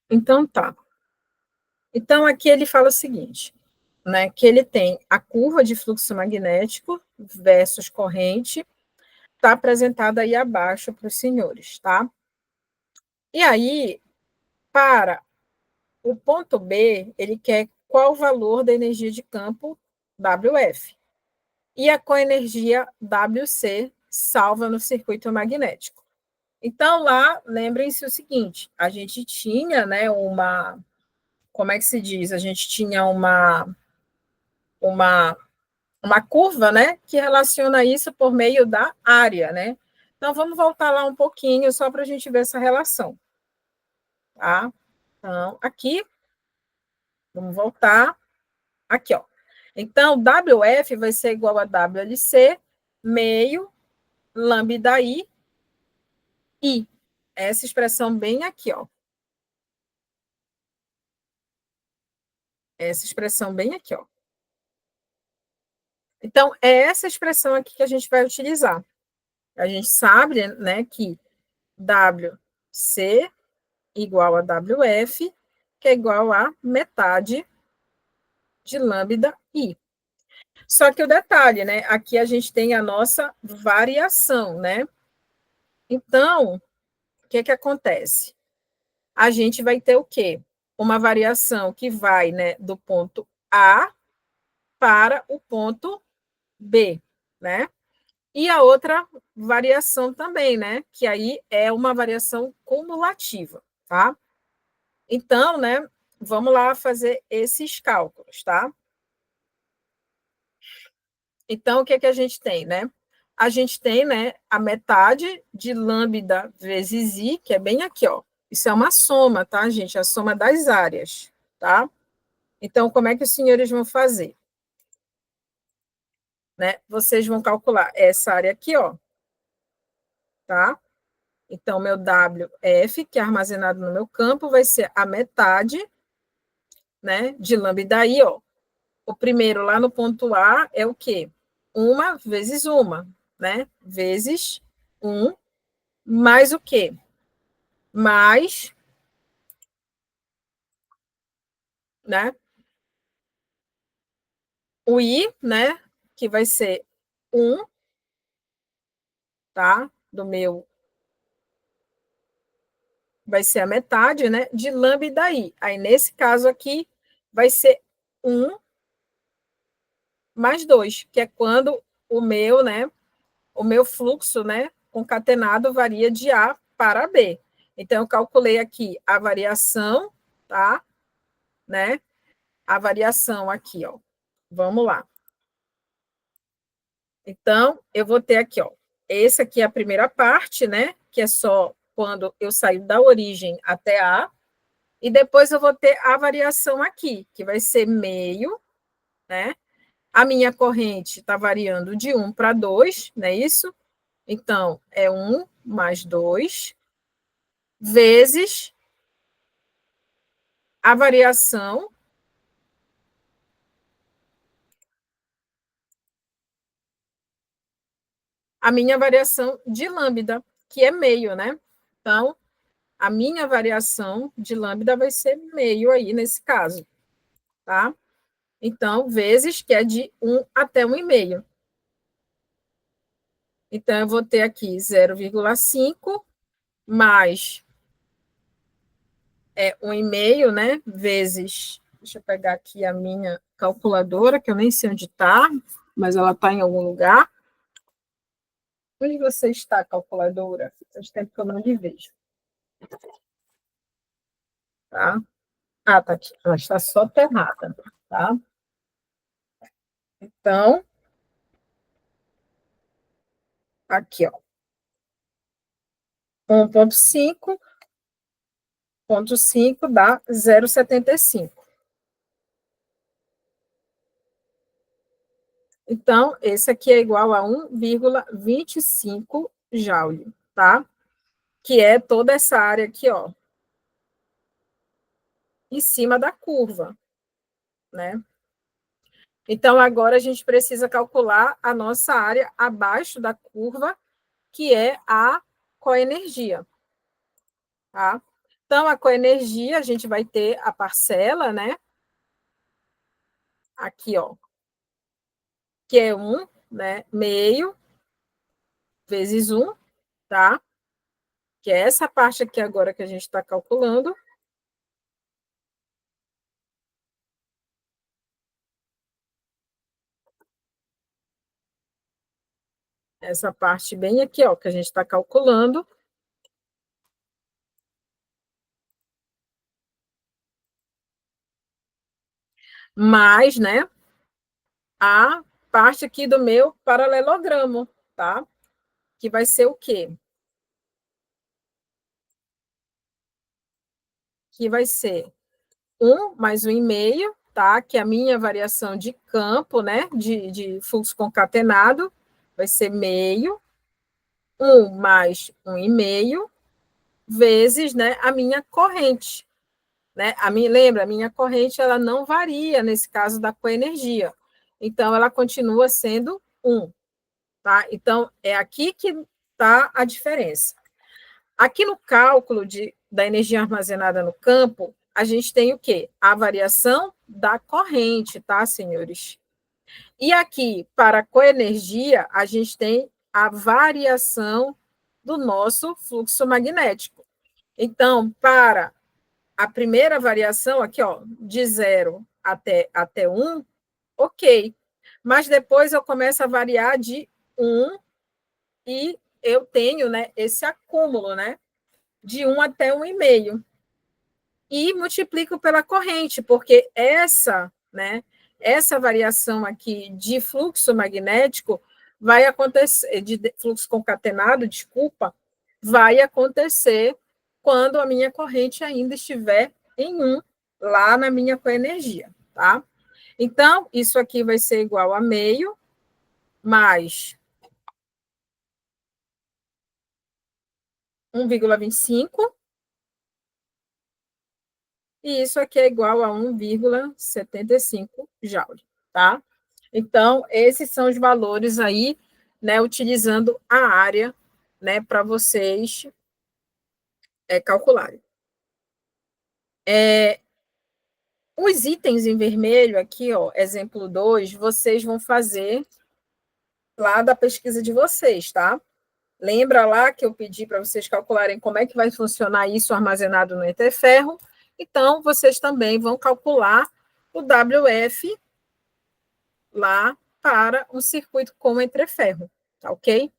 [SPEAKER 1] Então tá. Então aqui ele fala o seguinte, né, que ele tem a curva de fluxo magnético versus corrente, está apresentada aí abaixo para os senhores, tá? E aí, para o ponto B, ele quer qual o valor da energia de campo WF e a coenergia WC salva no circuito magnético. Então, lá, lembrem-se o seguinte, a gente tinha, né, como é que se diz? A gente tinha uma, uma curva, né, que relaciona isso por meio da área, né? Então, vamos voltar lá um pouquinho, só para a gente ver essa relação, tá? Então, aqui, vamos voltar, aqui, ó. Então, WF vai ser igual a WLC, meio, lambda I. Essa expressão bem aqui, ó. Essa expressão bem aqui, ó. Então, é essa expressão aqui que a gente vai utilizar. A gente sabe, né, que WC igual a WF, que é igual a metade de lambda I. Só que o detalhe, né? Aqui a gente tem a nossa variação, né? Então, o que que acontece? A gente vai ter o quê? Uma variação que vai, né, do ponto A para o ponto B, né? E a outra variação também, né? Que aí é uma variação cumulativa, tá? Então, né? Vamos lá fazer esses cálculos, tá? Então, o que é que a gente tem, né? A gente tem, né, a metade de lambda vezes i, que é bem aqui, ó. Isso é uma soma, tá, gente? A soma das áreas, tá? Então, como é que os senhores vão fazer? Né? Vocês vão calcular essa área aqui, ó, tá? Então, meu WF, que é armazenado no meu campo, vai ser a metade, né, de lambda i, ó. O primeiro lá no ponto A é o quê? Uma vezes uma, né? Vezes um, mais o quê? Mais, né? O I, né? Que vai ser um tá? Do meu vai ser a metade, né? De lambda I. Aí, nesse caso aqui, vai ser 1 mais 2, que é quando o meu, né? O meu fluxo, né? Concatenado varia de A para B. Então, eu calculei aqui a variação, tá? Né? A variação aqui, ó. Vamos lá. Então, eu vou ter aqui, ó. Esse aqui é a primeira parte, né? Que é só quando eu saio da origem até A. E depois eu vou ter a variação aqui, que vai ser meio, né? A minha corrente está variando de 1 para 2, não é isso? Então, é 1 mais 2, vezes a variação, a minha variação de lambda, que é meio, né? Então, a minha variação de lambda vai ser meio aí nesse caso, tá? Então, vezes que é de 1 até 1,5. Então, eu vou ter aqui 0,5 mais 1,5, né? Vezes. Deixa eu pegar aqui a minha calculadora, que eu nem sei onde está, mas ela está em algum lugar. Onde você está, calculadora? Faz tempo que eu não lhe vejo. Tá? Ah, tá aqui. Ela está soterrada, tá? Então, aqui, ó. 1,5 dá 0,75. Então, esse aqui é igual a 1,25 joule, tá? Que é toda essa área aqui, ó, em cima da curva, né? Então, agora a gente precisa calcular a nossa área abaixo da curva, que é a coenergia, tá? Então, a coenergia, a gente vai ter a parcela, né? Aqui, ó, que é 1, né? Meio vezes 1, tá? Que é essa parte aqui agora que a gente está calculando. Essa parte bem aqui, ó, que a gente está calculando. Mais, né? A parte aqui do meu paralelogramo, tá? Que vai ser o quê? Que vai ser 1 mais 1,5, tá? Que é a minha variação de campo, né? De fluxo concatenado, vai ser meio. 1 mais 1,5, vezes, né, a minha corrente. Né? Lembra, a minha corrente ela não varia nesse caso da coenergia. Então, ela continua sendo 1. Tá? Então, é aqui que está a diferença. Aqui no cálculo da energia armazenada no campo, a gente tem o quê? A variação da corrente, tá, senhores? E aqui, para a coenergia, a gente tem a variação do nosso fluxo magnético. Então, para a primeira variação, aqui, ó, de 0 até 1, ok. Mas depois eu começo a variar de 1 e eu tenho, né, esse acúmulo, né, de 1 até 1,5. E multiplico pela corrente, porque né, essa variação aqui de fluxo magnético vai acontecer, de fluxo concatenado, desculpa, vai acontecer quando a minha corrente ainda estiver em 1, lá na minha coenergia, tá? Então, isso aqui vai ser igual a meio, mais 1,25, e isso aqui é igual a 1,75 joule, tá? Então, esses são os valores aí, né, utilizando a área, né, para vocês calcularem. Os itens em vermelho aqui, ó, exemplo 2, vocês vão fazer lá da pesquisa de vocês, tá? Lembra lá que eu pedi para vocês calcularem como é que vai funcionar isso armazenado no entreferro? Então, vocês também vão calcular o WF lá para um circuito com entreferro, tá ok?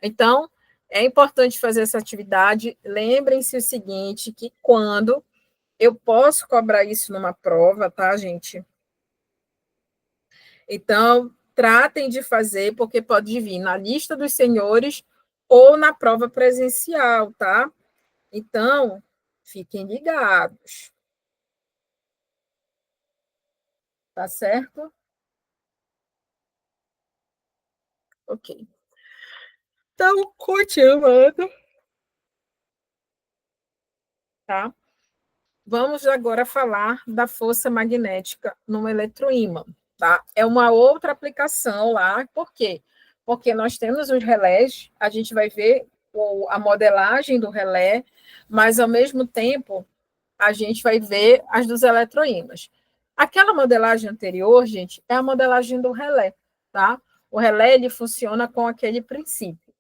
[SPEAKER 1] Então, é importante fazer essa atividade. Lembrem-se o seguinte, que quando eu posso cobrar isso numa prova, tá, gente? Então, tratem de fazer, porque pode vir na lista dos senhores ou na prova presencial, tá? Então, fiquem ligados. Tá certo? Ok. Então, continuando, tá? Vamos agora falar da força magnética no eletroímã, tá? É uma outra aplicação lá, por quê? Porque nós temos os relés, a gente vai ver a modelagem do relé, mas ao mesmo tempo a gente vai ver as dos eletroímãs. Aquela modelagem anterior, gente, é a modelagem do relé, tá? O relé ele funciona com aquele princípio.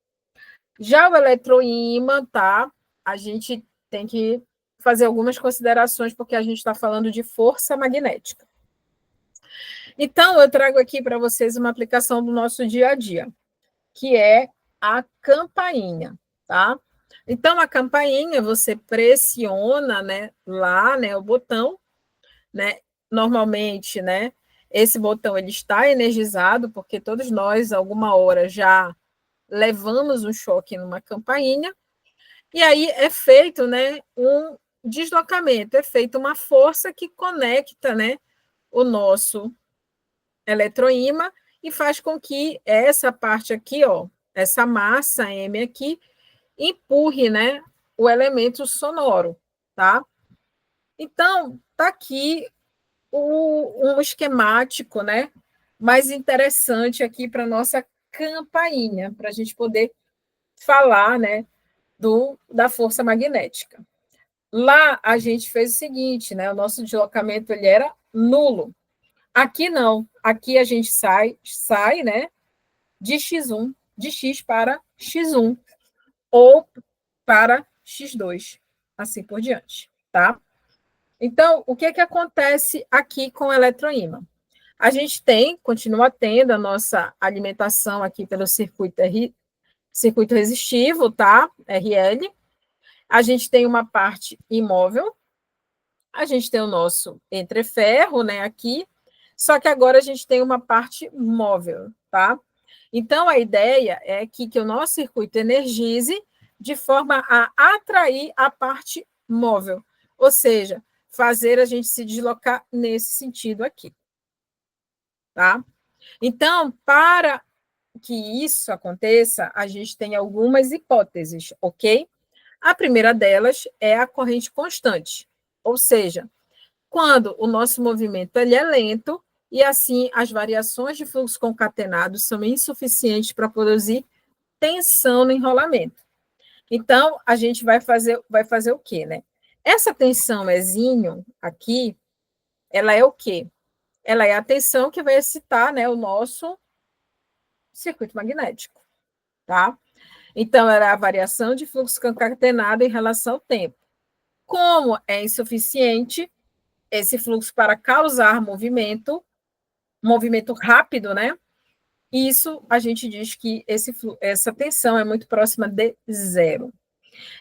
[SPEAKER 1] Já o eletroímã, tá? A gente tem que fazer algumas considerações, porque a gente está falando de força magnética. Então, eu trago aqui para vocês uma aplicação do nosso dia a dia, que é a campainha, tá? Então, a campainha, você pressiona, né, lá, né, o botão, né? Normalmente, né, esse botão ele está energizado, porque todos nós, alguma hora, já levamos um choque numa campainha, e aí é feito, né, um deslocamento, é feita uma força que conecta, né, o nosso eletroímã e faz com que essa parte aqui, ó, essa massa M aqui, empurre, né, o elemento sonoro, tá? Então, tá aqui um esquemático, né, mais interessante aqui para nossa campainha, para a gente poder falar, né, da força magnética. Lá a gente fez o seguinte, né? O nosso deslocamento ele era nulo. Aqui não. Aqui a gente sai, né? De x1, de x para x1 ou para x2, assim por diante, tá? Então, o que acontece aqui com o eletroímã? A gente continua tendo a nossa alimentação aqui pelo circuito resistivo, tá? RL. A gente tem uma parte imóvel, a gente tem o nosso entreferro, né, aqui, só que agora a gente tem uma parte móvel, tá? Então, a ideia é que o nosso circuito energize de forma a atrair a parte móvel, ou seja, fazer a gente se deslocar nesse sentido aqui, tá? Então, para que isso aconteça, a gente tem algumas hipóteses, ok? A primeira delas é a corrente constante, ou seja, quando o nosso movimento ele é lento e assim as variações de fluxo concatenado são insuficientes para produzir tensão no enrolamento. Então, a gente vai fazer o quê, né? Essa tensão Ezinho aqui, ela é o quê? Ela é a tensão que vai excitar, né, o nosso circuito magnético, tá? Então, era a variação de fluxo concatenado em relação ao tempo. Como é insuficiente esse fluxo para causar movimento rápido, né? Isso a gente diz que essa tensão é muito próxima de zero.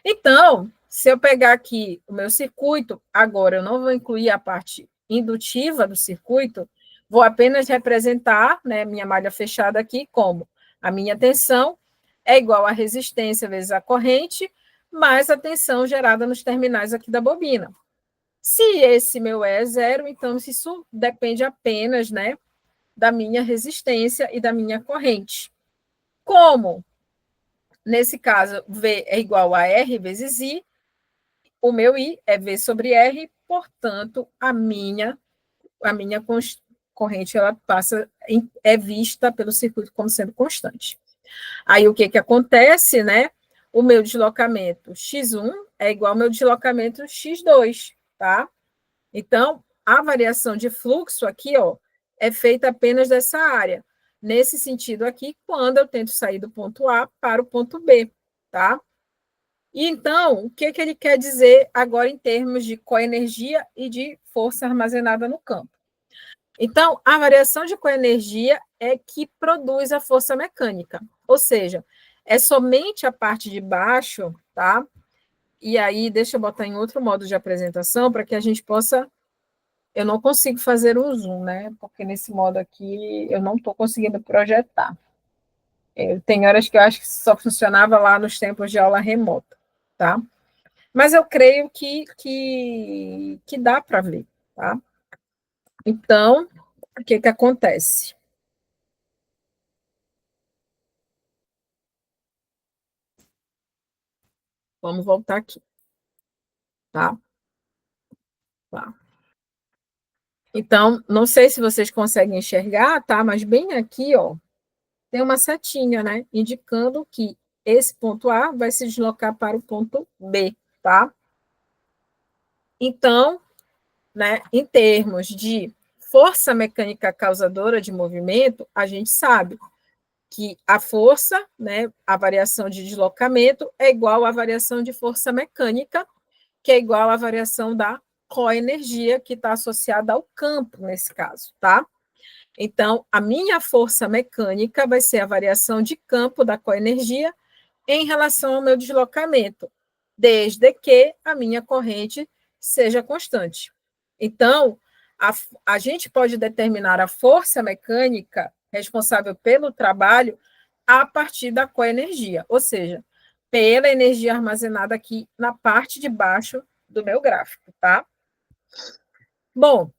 [SPEAKER 1] Então, se eu pegar aqui o meu circuito, agora eu não vou incluir a parte indutiva do circuito, vou apenas representar, né, minha malha fechada aqui como a minha tensão é igual à resistência vezes a corrente, mais a tensão gerada nos terminais aqui da bobina. Se esse meu é zero, então isso depende apenas, né, da minha resistência e da minha corrente. Como, nesse caso, V é igual a R vezes I, o meu I é V sobre R, portanto, a minha corrente ela é vista pelo circuito como sendo constante. Aí o que acontece, né? O meu deslocamento x1 é igual ao meu deslocamento x2, tá? Então, a variação de fluxo aqui, ó, é feita apenas dessa área. Nesse sentido aqui, quando eu tento sair do ponto A para o ponto B, tá? E então, o que ele quer dizer agora em termos de coenergia e de força armazenada no campo? Então, a variação de coenergia é que produz a força mecânica, ou seja, é somente a parte de baixo, tá? E aí, deixa eu botar em outro modo de apresentação para que a gente possa. Eu não consigo fazer um zoom, né? Porque nesse modo aqui eu não estou conseguindo projetar. Tem horas que eu acho que só funcionava lá nos tempos de aula remota, tá? Mas eu creio que dá para ver, tá? Então, o que, que acontece? Vamos voltar aqui, tá? Tá. Então, não sei se vocês conseguem enxergar, tá? Mas bem aqui, ó, tem uma setinha, né? Indicando que esse ponto A vai se deslocar para o ponto B, tá? Então, né, em termos de força mecânica causadora de movimento, a gente sabe que a força, né, a variação de deslocamento é igual à variação de força mecânica, que é igual à variação da coenergia, que está associada ao campo, nesse caso, tá? Então, a minha força mecânica vai ser a variação de campo da coenergia em relação ao meu deslocamento, desde que a minha corrente seja constante. Então, a gente pode determinar a força mecânica responsável pelo trabalho a partir da coenergia, ou seja, pela energia armazenada aqui na parte de baixo do meu gráfico, tá? Bom,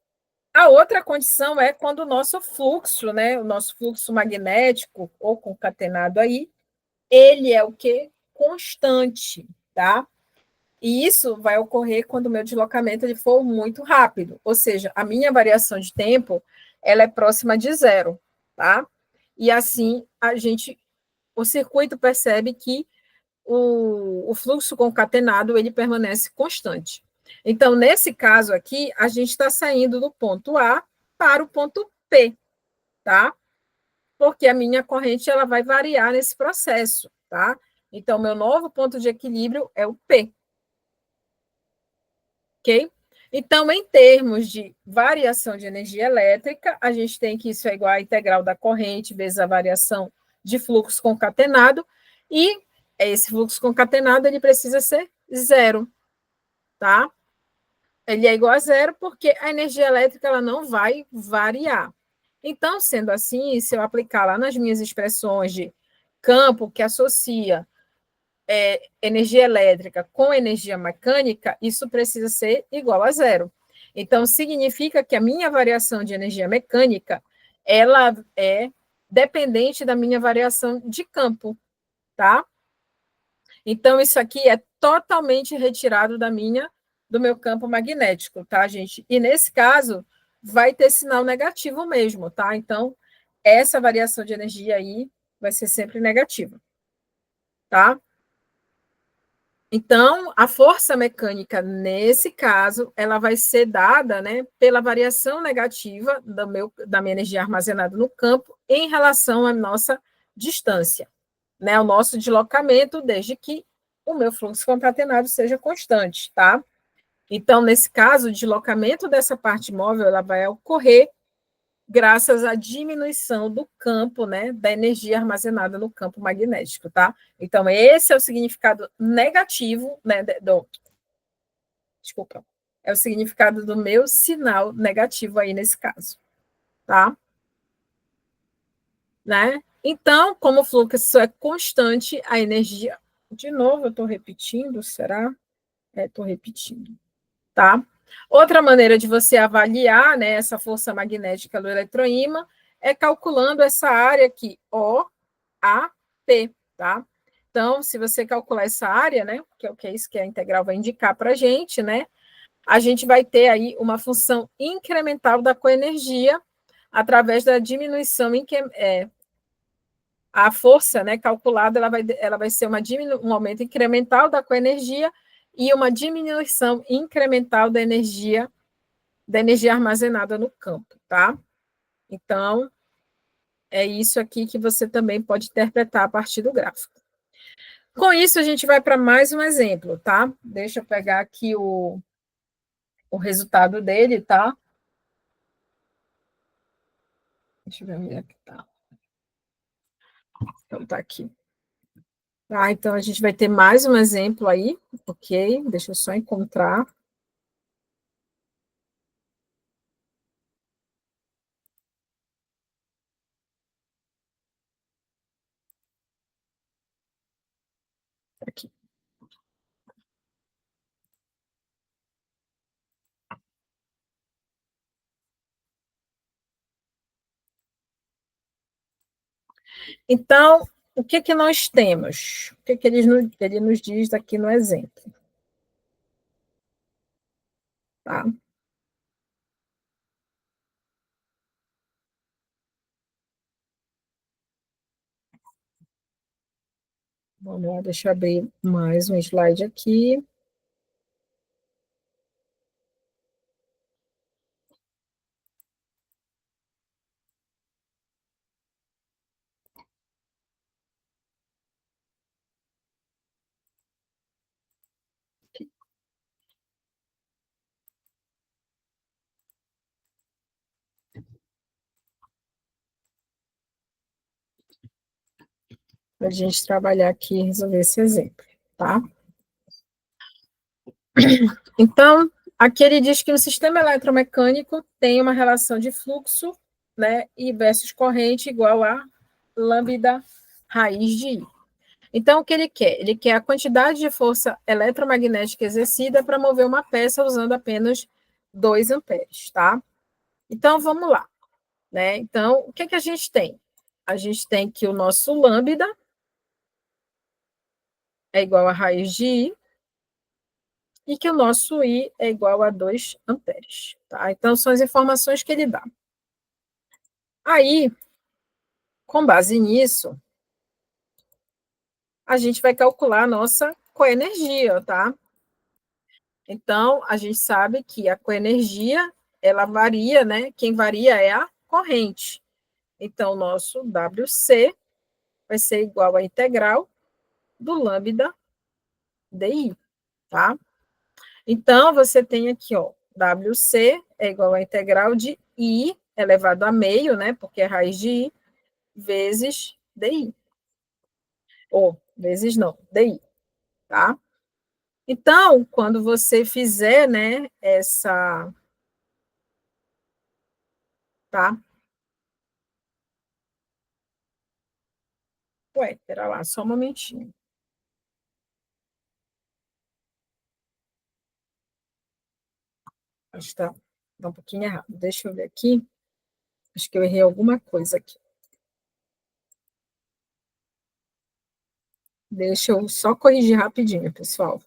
[SPEAKER 1] a outra condição é quando o nosso fluxo, né, o nosso fluxo magnético ou concatenado aí, ele é o quê? Constante, tá? E isso vai ocorrer quando o meu deslocamento ele for muito rápido, ou seja, a minha variação de tempo ela é próxima de zero, tá? E assim o circuito percebe que o fluxo concatenado ele permanece constante. Então, nesse caso aqui, a gente está saindo do ponto A para o ponto P, tá? Porque a minha corrente ela vai variar nesse processo, tá? Então, meu novo ponto de equilíbrio é o P, ok? Então, em termos de variação de energia elétrica, a gente tem que isso é igual à integral da corrente vezes a variação de fluxo concatenado, e esse fluxo concatenado ele precisa ser zero, tá? Ele é igual a zero porque a energia elétrica ela não vai variar. Então, sendo assim, se eu aplicar lá nas minhas expressões de campo que associa energia elétrica com energia mecânica, isso precisa ser igual a zero. Então, significa que a minha variação de energia mecânica, ela é dependente da minha variação de campo, tá? Então, isso aqui é totalmente retirado do meu campo magnético, tá, gente? E nesse caso, vai ter sinal negativo mesmo, tá? Então, essa variação de energia aí vai ser sempre negativa, tá? Então, a força mecânica, nesse caso, ela vai ser dada, né, pela variação negativa da minha energia armazenada no campo em relação à nossa distância, né, o nosso deslocamento, desde que o meu fluxo concatenado seja constante, tá? Então, nesse caso, o deslocamento dessa parte móvel, ela vai ocorrer graças à diminuição do campo, né, da energia armazenada no campo magnético, tá? Então, esse é o significado negativo, né, desculpa, é o significado do meu sinal negativo aí nesse caso, tá? Né? Então, como o fluxo é constante, a energia. De novo, eu estou repetindo, será? Estou repetindo, tá? Outra maneira de você avaliar, né, essa força magnética do eletroímã é calculando essa área aqui, OAP, tá? Então, se você calcular essa área, né, que é o que é isso que a integral vai indicar para a gente vai ter aí uma função incremental da coenergia através da diminuição a força, né, calculada, ela vai ser um aumento incremental da coenergia e uma diminuição incremental da energia armazenada no campo, tá? Então, é isso aqui que você também pode interpretar a partir do gráfico. Com isso, a gente vai para mais um exemplo, tá? Deixa eu pegar aqui o resultado dele, tá? Deixa eu ver onde é que tá. Então, tá aqui. Tá, então, a gente vai ter mais um exemplo aí, ok? Deixa eu só encontrar. Aqui. Então, o que que nós temos? O que que ele nos diz aqui no exemplo? Tá? Vamos lá, deixa eu abrir mais um slide aqui. Para a gente trabalhar aqui e resolver esse exemplo, tá? Então, aqui ele diz que no sistema eletromecânico tem uma relação de fluxo, né, e versus corrente igual a lambda raiz de I. Então, o que ele quer? Ele quer a quantidade de força eletromagnética exercida para mover uma peça usando apenas 2 amperes, tá? Então, vamos lá, né? Então, o que que a gente tem? A gente tem que o nosso lambda é igual a raiz de I, e que o nosso I é igual a 2 amperes. Tá? Então, são as informações que ele dá. Aí, com base nisso, a gente vai calcular a nossa coenergia, tá? Então, a gente sabe que a coenergia, ela varia, né? Quem varia é a corrente. Então, o nosso WC vai ser igual à integral do lambda DI, tá? Então, você tem aqui, ó, WC é igual à integral de I elevado a meio, né, porque é raiz de I, vezes DI. Ou, vezes não, DI, tá? Então, quando você fizer, né, essa, tá? Ué, pera lá, só um momentinho. Acho que tá um pouquinho errado. Deixa eu ver aqui. Acho que eu errei alguma coisa aqui. Deixa eu só corrigir rapidinho, pessoal.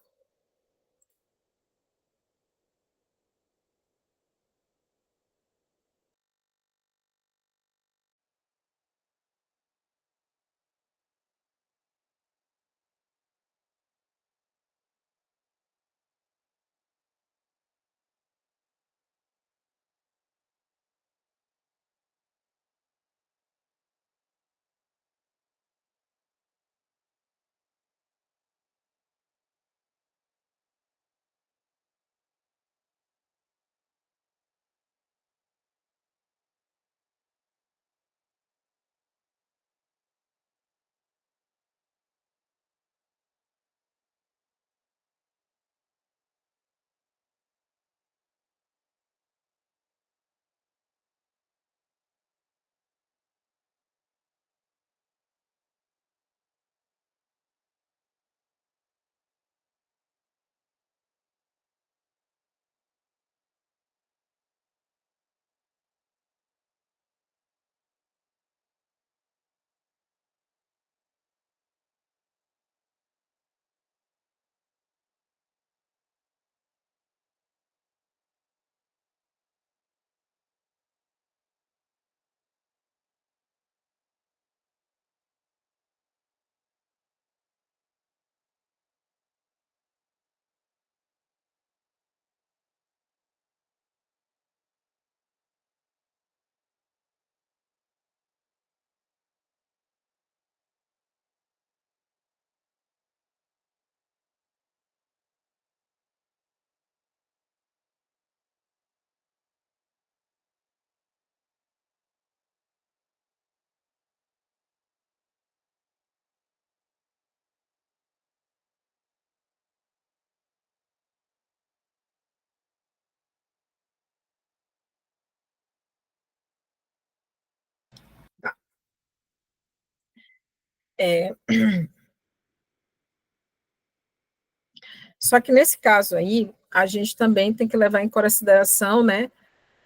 [SPEAKER 1] Só que nesse caso aí, a gente também tem que levar em consideração, né,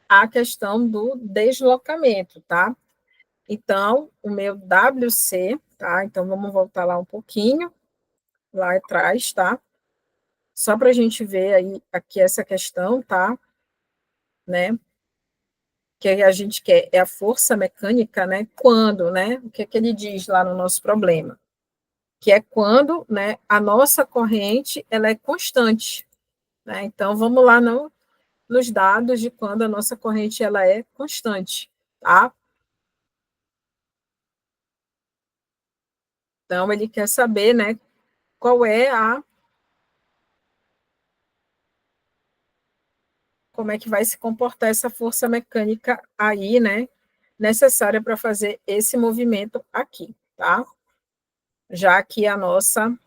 [SPEAKER 1] a questão do deslocamento, tá? Então, o meu WC, tá? Então, vamos voltar lá um pouquinho, lá atrás, tá? Só para a gente ver aí, aqui essa questão, tá? Né? Que a gente quer é a força mecânica, né? Quando, né? O que é que ele diz lá no nosso problema? Que é quando, né, a nossa corrente, ela é constante, né? Então, vamos lá nos dados de quando a nossa corrente, ela é constante, tá? Então, ele quer saber, né, qual é como é que vai se comportar essa força mecânica aí, né, necessária para fazer esse movimento aqui, tá? Já que a nossa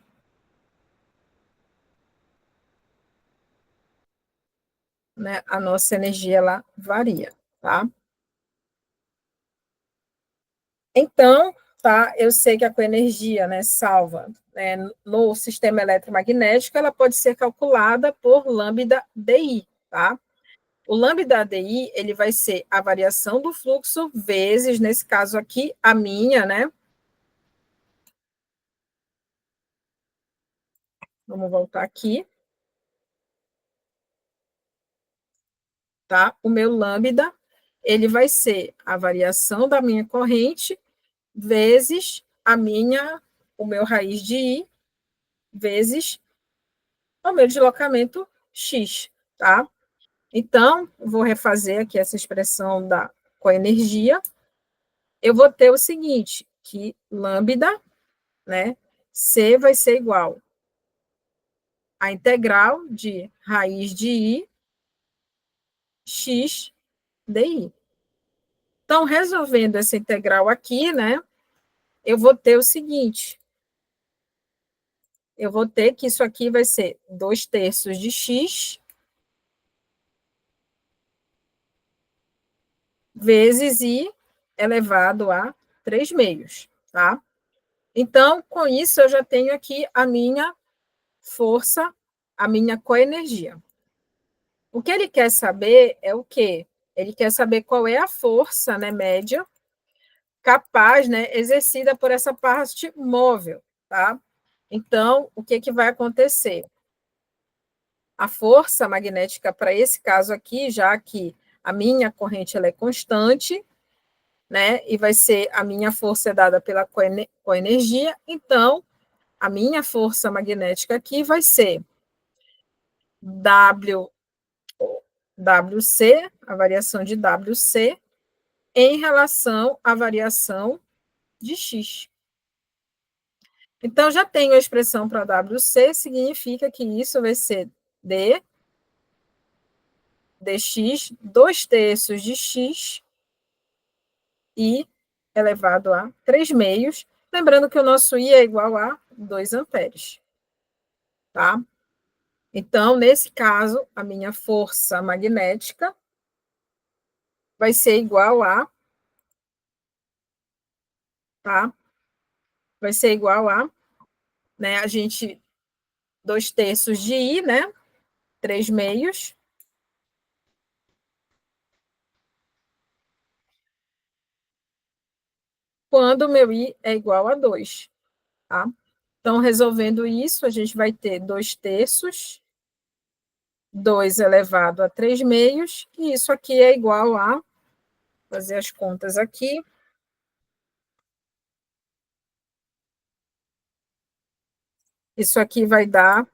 [SPEAKER 1] energia, ela varia, tá? Então, tá, eu sei que a coenergia, né, salva, né, no sistema eletromagnético, ela pode ser calculada por lambda DI, tá? O lambda DI, ele vai ser a variação do fluxo vezes, nesse caso aqui, a minha, né? Vamos voltar aqui, tá? O meu lambda, ele vai ser a variação da minha corrente vezes o meu raiz de I, vezes o meu deslocamento X, tá? Então, vou refazer aqui essa expressão com a energia. Eu vou ter o seguinte, que lambda, né, C vai ser igual a integral de raiz de I, X, DI. Então, resolvendo essa integral aqui, né, eu vou ter o seguinte, eu vou ter que isso aqui vai ser 2/3 de X vezes I elevado a 3/2, tá? Então, com isso, eu já tenho aqui a minha força, a minha coenergia. O que ele quer saber é o quê? Ele quer saber qual é a força, né, média capaz, né, exercida por essa parte móvel, tá? Então, o que vai acontecer? A força magnética para esse caso aqui, já que a minha corrente ela é constante, né, e vai ser a minha força é dada pela coenergia, então a minha força magnética aqui vai ser WC, a variação de WC, em relação à variação de X. Então, já tenho a expressão para WC, significa que isso vai ser dx, 2/3 de x, I elevado a 3/2. Lembrando que o nosso I é igual a 2 amperes. Tá? Então, nesse caso, a minha força magnética vai ser igual a, tá? Vai ser igual a, né, a gente, 2/3 de I, né? 3/2. Quando o meu I é igual a 2, tá? Então, resolvendo isso, a gente vai ter 2/3, 2 elevado a 3/2, e isso aqui é igual a, fazer as contas aqui, isso aqui vai dar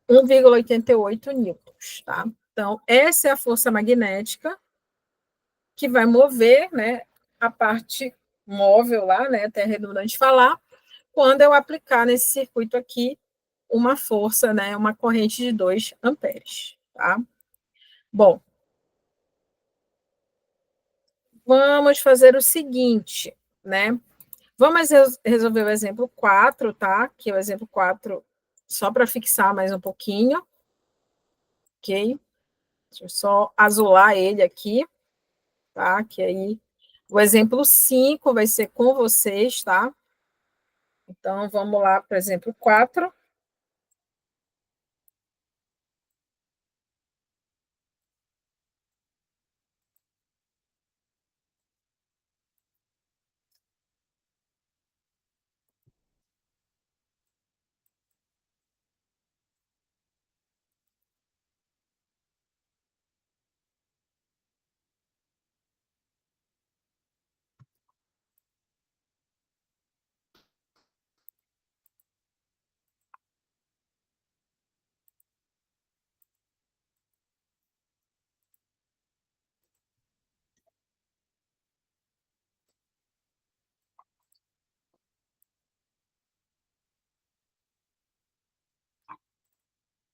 [SPEAKER 1] 1,88 newtons, tá? Então, essa é a força magnética que vai mover, né, a parte móvel lá, né, até é redundante falar, quando eu aplicar nesse circuito aqui uma força, né, uma corrente de 2 amperes, tá? Bom, vamos fazer o seguinte, né? Vamos resolver o exemplo 4, tá? Que é o exemplo 4, só para fixar mais um pouquinho, ok? Deixa eu só azular ele aqui, tá? Que aí O exemplo 5 vai ser com vocês, tá? Então, vamos lá para o exemplo 4.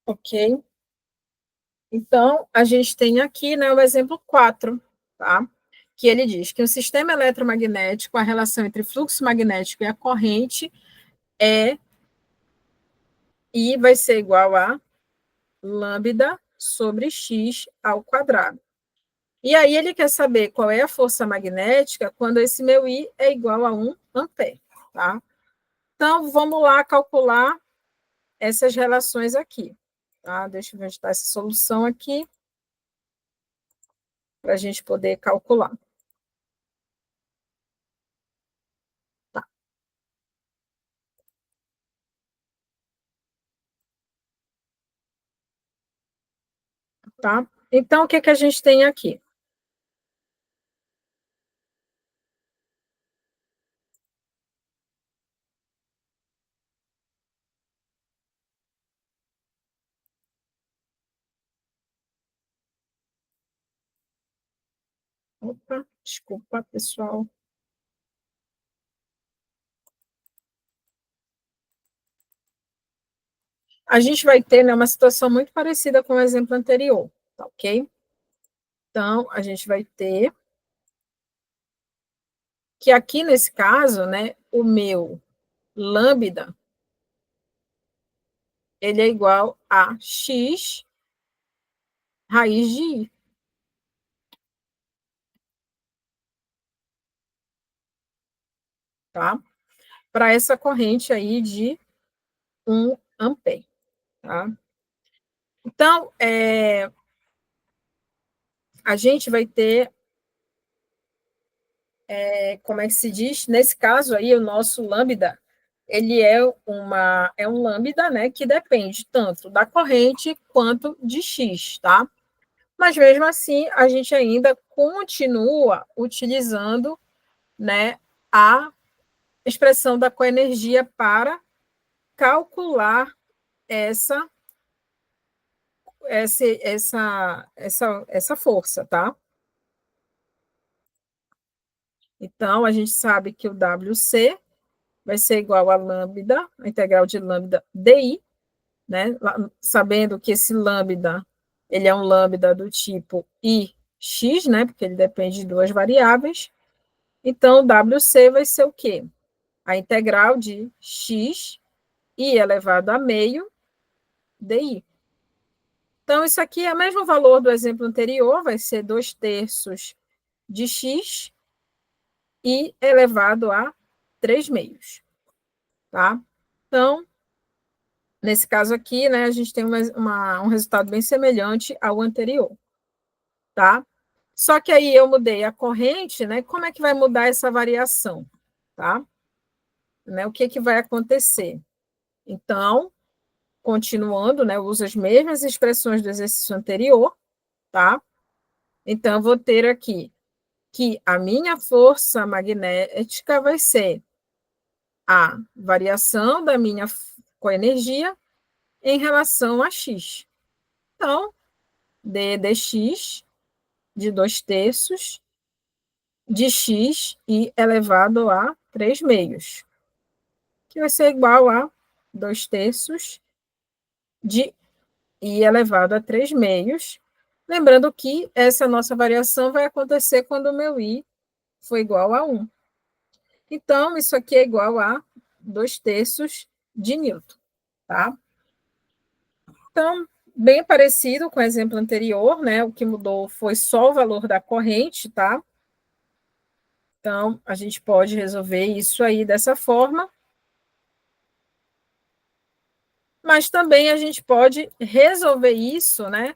[SPEAKER 1] Ok? Então, a gente tem aqui, né, o exemplo 4, tá? Que ele diz que o sistema eletromagnético, a relação entre fluxo magnético e a corrente é I vai ser igual a lambda sobre x ao quadrado. E aí ele quer saber qual é a força magnética quando esse meu I é igual a 1 ampere, tá? Então, vamos lá calcular essas relações aqui, tá? Deixa eu ver onde está essa solução aqui, para a gente poder calcular. Tá? Então, o que, que a gente tem aqui? Opa, desculpa, pessoal. A gente vai ter, né, uma situação muito parecida com o exemplo anterior, tá ok? Então, a gente vai ter que aqui nesse caso, né, o meu lambda, ele é igual a x raiz de i, tá? Para essa corrente aí de 1 ampere, tá? Então, a gente vai ter, como é que se diz? Nesse caso aí, o nosso lambda, ele é um lambda, né, que depende tanto da corrente quanto de x, tá? Mas mesmo assim, a gente ainda continua utilizando, né, a expressão da coenergia para calcular essa essa força, tá? Então, a gente sabe que o WC vai ser igual a lambda, a integral de lambda DI, né? Sabendo que esse lambda, ele é um lambda do tipo IX, né? Porque ele depende de duas variáveis. Então, o WC vai ser o quê? A integral de x i elevado a meio DI. Então, isso aqui é o mesmo valor do exemplo anterior, vai ser 2/3 de x i elevado a 3 meios, tá? Então, nesse caso aqui, né, a gente tem um resultado bem semelhante ao anterior, tá? Só que aí eu mudei a corrente, né? Como é que vai mudar essa variação, tá? Né, o que, que vai acontecer? Então, continuando, né, eu uso as mesmas expressões do exercício anterior, tá? Então, eu vou ter aqui que a minha força magnética vai ser a variação da minha coenergia em relação a x. Então, d dx de 2/3 de x e elevado a 3 meios, que vai ser igual a 2/3 de i elevado a 3 meios. Lembrando que essa nossa variação vai acontecer quando o meu i for igual a 1. Então, isso aqui é igual a 2/3 de Newton, tá? Então, bem parecido com o exemplo anterior, né? O que mudou foi só o valor da corrente, tá? Então, a gente pode resolver isso aí dessa forma, mas também a gente pode resolver isso, né,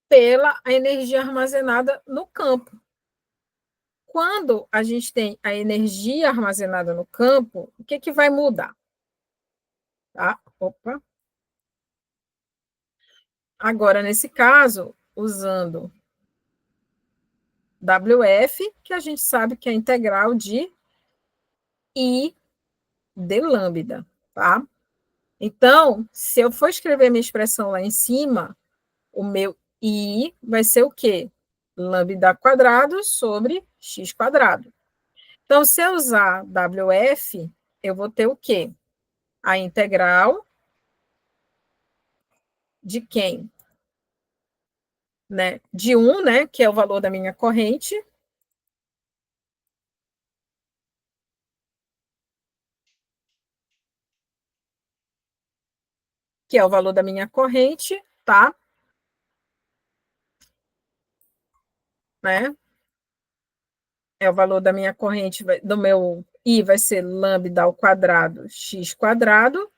[SPEAKER 1] pela energia armazenada no campo. Quando a gente tem a energia armazenada no campo, o que vai mudar? Tá? Opa. Agora, nesse caso, usando WF, que a gente sabe que é a integral de I de lambda, tá? Então, se eu for escrever minha expressão lá em cima, o meu I vai ser o quê? Lambda quadrado sobre x quadrado. Então, se eu usar WF, eu vou ter o quê? A integral de quem? Né? De 1, né, que é o valor da minha corrente, que é o valor da minha corrente, tá? Né? É o valor da minha corrente, do meu I vai ser lambda ao quadrado x quadrado,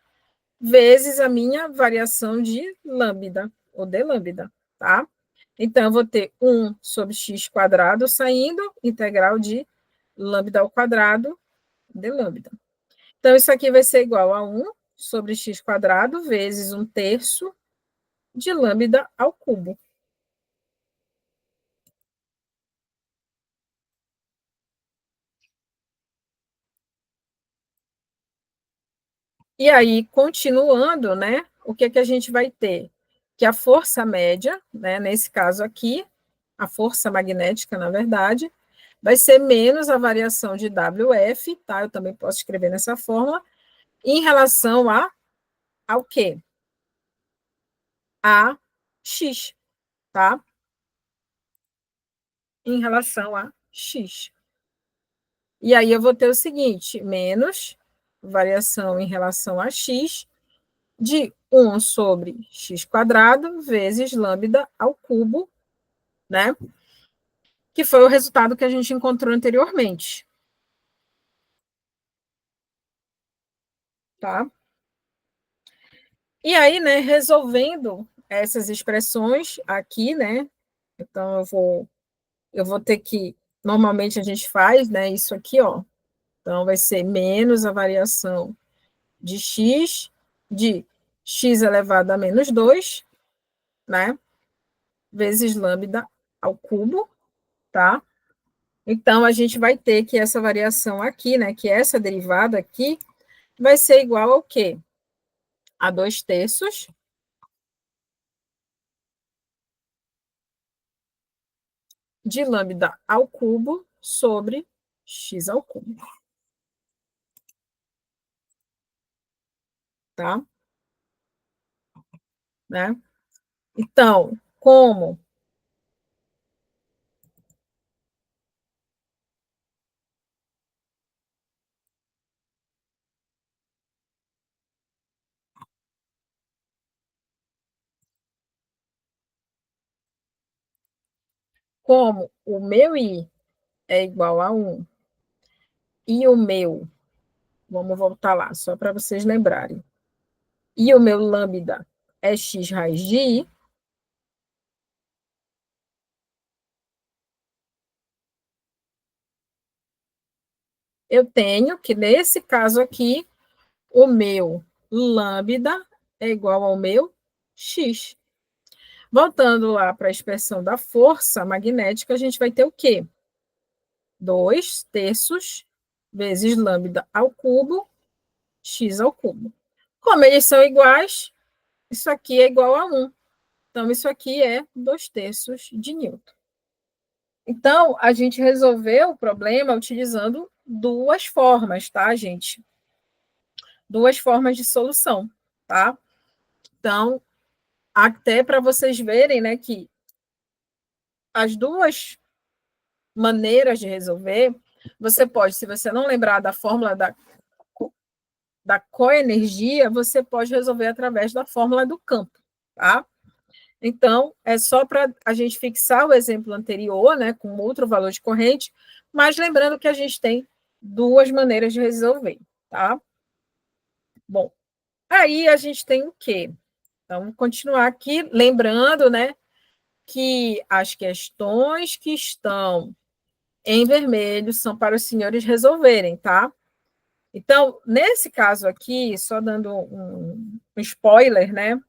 [SPEAKER 1] vezes a minha variação de lambda, ou de lambda, tá? Então, eu vou ter 1 sobre x quadrado saindo, integral de lambda ao quadrado de lambda. Então, isso aqui vai ser igual a 1 sobre x quadrado vezes 1/3 de lambda ao cubo. E aí, continuando, né, o que a gente vai ter? Que a força média, né, nesse caso aqui, a força magnética, na verdade, vai ser menos a variação de WF, tá? Eu também posso escrever nessa fórmula, em relação ao quê? A X, tá? Em relação a X. E aí eu vou ter o seguinte, menos variação em relação a X de 1 sobre x quadrado vezes lambda ao cubo, né? Que foi o resultado que a gente encontrou anteriormente. Tá? E aí, né, resolvendo essas expressões aqui, né? Então, eu vou ter que, normalmente a gente faz, né, isso aqui, ó. Então, vai ser menos a variação de x elevado a menos 2, né? Vezes lambda ao cubo, tá? Então, a gente vai ter que essa variação aqui, né, que essa derivada aqui, vai ser igual ao quê? A 2/3 de lambda ao cubo sobre x ao cubo. Tá? Né? Então, como o meu i é igual a 1 e o meu, vamos voltar lá, só para vocês lembrarem, e o meu lambda é x raiz de i, eu tenho que, nesse caso aqui, o meu lambda é igual ao meu x. Voltando lá para a expressão da força magnética, a gente vai ter o quê? 2/3 vezes lambda ao cubo, x ao cubo. Como eles são iguais, isso aqui é igual a 1. Então, isso aqui é 2/3 de Newton. Então, a gente resolveu o problema utilizando duas formas, tá, gente? Duas formas de solução, tá? Então, até para vocês verem, né, que as duas maneiras de resolver, você pode, se você não lembrar da fórmula da coenergia, você pode resolver através da fórmula do campo, tá? Então, é só para a gente fixar o exemplo anterior, né, com outro valor de corrente, mas lembrando que a gente tem duas maneiras de resolver, tá? Bom, aí a gente tem o quê? Então, vamos continuar aqui, lembrando, né, que as questões que estão em vermelho são para os senhores resolverem, tá? Então, nesse caso aqui, só dando um spoiler, né?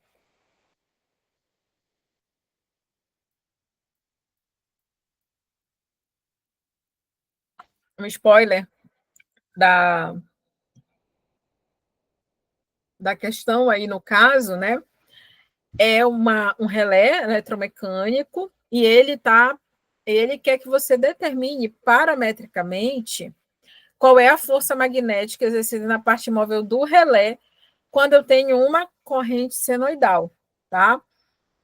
[SPEAKER 1] Um spoiler da, da questão aí no caso, né? É um relé eletromecânico e ele quer que você determine parametricamente qual é a força magnética exercida na parte móvel do relé quando eu tenho uma corrente senoidal, tá?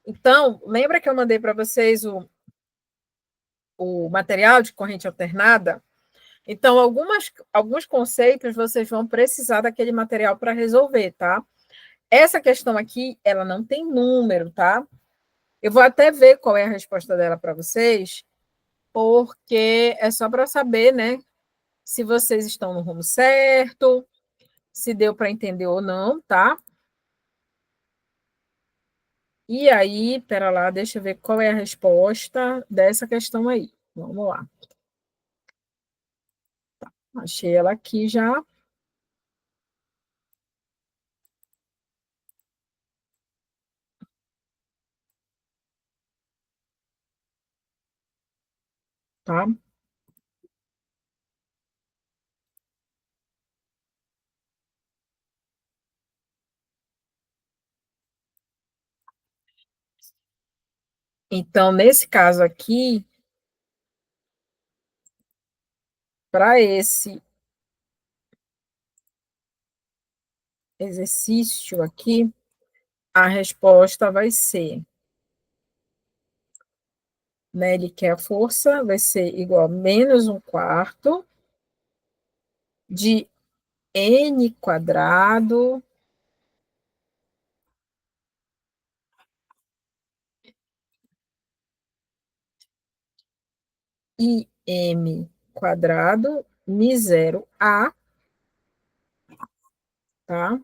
[SPEAKER 1] Então, lembra que eu mandei para vocês o material de corrente alternada? Então, alguns conceitos vocês vão precisar daquele material para resolver, tá? Essa questão aqui, ela não tem número, tá? Eu vou até ver qual é a resposta dela para vocês, porque é só para saber, né, se vocês estão no rumo certo, se deu para entender ou não, tá? E aí, pera lá, deixa eu ver qual é a resposta dessa questão aí. Vamos lá. Achei ela aqui já. Tá? Então, nesse caso aqui, para esse exercício aqui, a resposta vai ser, né, ele quer a força, vai ser igual a menos um quarto de n quadrado im quadrado mi zero a, tá?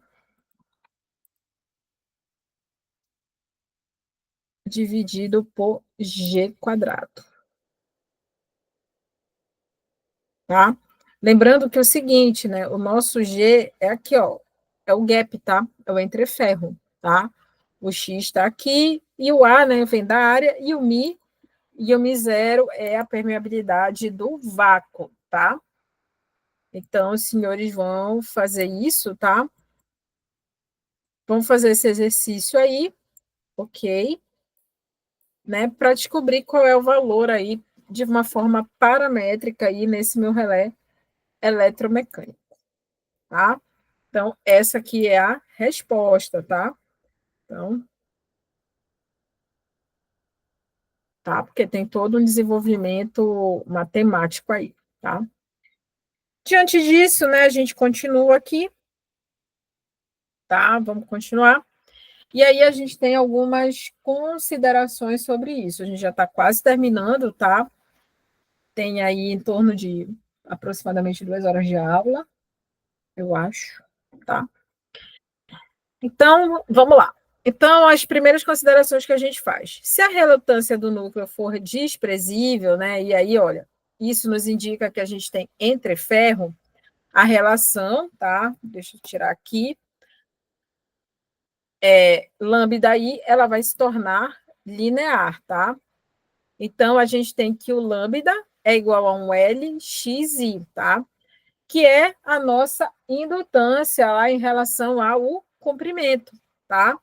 [SPEAKER 1] Dividido por g quadrado, tá? Lembrando que é o seguinte, né? O nosso G é aqui, ó. É o gap, tá? É o entreferro, tá? O X está aqui e o A, né, vem da área e o mi zero é a permeabilidade do vácuo, tá? Então, os senhores vão fazer isso, tá? Vão fazer esse exercício aí, ok? Né, para descobrir qual é o valor aí de uma forma paramétrica aí nesse meu relé eletromecânico, tá? Então, essa aqui é a resposta, tá? Então, tá? Porque tem todo um desenvolvimento matemático aí, tá? Diante disso, né, a gente continua aqui, tá? Vamos continuar. E aí a gente tem algumas considerações sobre isso. A gente já está quase terminando, tá? Tem aí em torno de aproximadamente 2 horas de aula, eu acho, tá? Então, vamos lá. Então, as primeiras considerações que a gente faz. Se a relutância do núcleo for desprezível, né? E aí, olha, isso nos indica que a gente tem entre ferro a relação, tá? Deixa eu tirar aqui. Lambda I, ela vai se tornar linear, tá? Então, a gente tem que o lambda é igual a um LXI, tá? Que é a nossa indutância lá em relação ao comprimento, tá?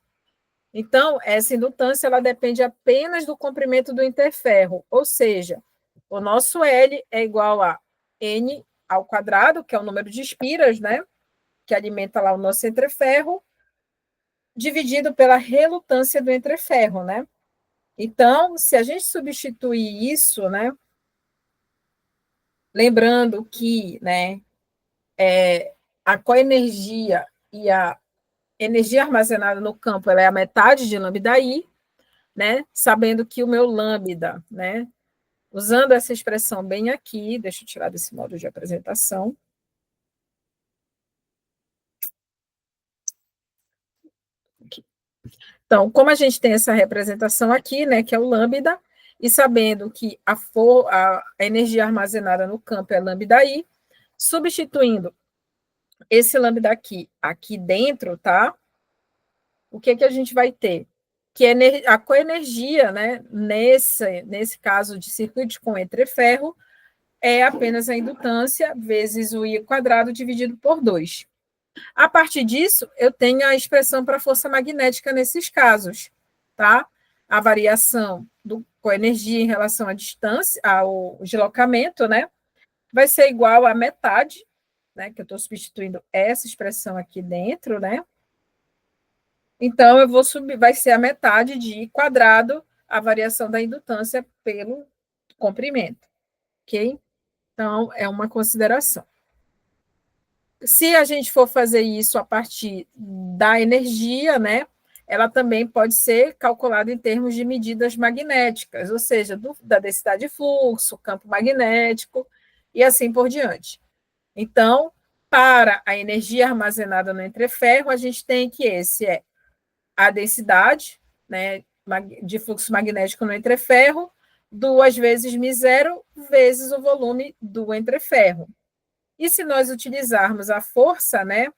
[SPEAKER 1] Então, essa indutância ela depende apenas do comprimento do interferro, ou seja, o nosso L é igual a N ao quadrado, que é o número de espiras, né? Que alimenta lá o nosso entreferro, dividido pela relutância do entreferro, né? Então, se a gente substituir isso, né? Lembrando que, né, a coenergia e a energia armazenada no campo ela é a metade de lambda I, né, sabendo que o meu lambda, né, usando essa expressão bem aqui, deixa eu tirar desse modo de apresentação. Aqui. Então, como a gente tem essa representação aqui, né, que é o lambda, e sabendo que a energia armazenada no campo é lambda I, substituindo esse lambda aqui dentro, tá? O que a gente vai ter? Que a coenergia, né, nesse caso de circuito com entreferro, é apenas a indutância vezes o I quadrado dividido por 2. A partir disso, eu tenho a expressão para a força magnética nesses casos, tá? A variação com energia em relação à distância, ao deslocamento, né? Vai ser igual a metade, né? Que eu estou substituindo essa expressão aqui dentro, né? Então, eu vou subir, vai ser a metade de I quadrado, a variação da indutância pelo comprimento, ok? Então, é uma consideração. Se a gente for fazer isso a partir da energia, né, ela também pode ser calculada em termos de medidas magnéticas, ou seja, da densidade de fluxo, campo magnético e assim por diante. Então, para a energia armazenada no entreferro, a gente tem que esse é a densidade, né, de fluxo magnético no entreferro, 2 vezes μ0 vezes o volume do entreferro. E se nós utilizarmos a força, né,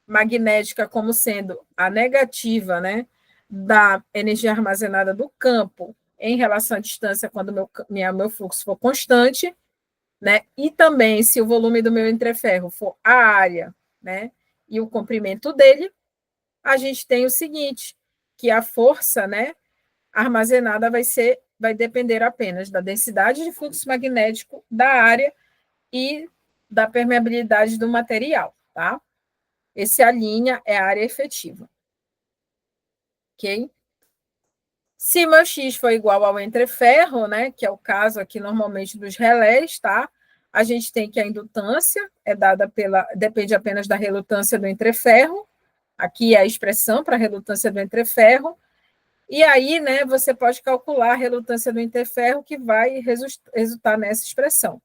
[SPEAKER 1] magnética como sendo a negativa, né, da energia armazenada do campo em relação à distância quando meu fluxo for constante, né, e também se o volume do meu entreferro for a área, né, e o comprimento dele, a gente tem o seguinte, que a força, né, armazenada vai depender apenas da densidade de fluxo magnético da área e da permeabilidade do material, tá? Esse a linha é a área efetiva. Ok? Se meu X for igual ao entreferro, né, que é o caso aqui normalmente dos relés, tá? A gente tem que a indutância é dada depende apenas da relutância do entreferro. Aqui é a expressão para a relutância do entreferro. E aí, né, você pode calcular a relutância do entreferro que vai resultar nessa expressão.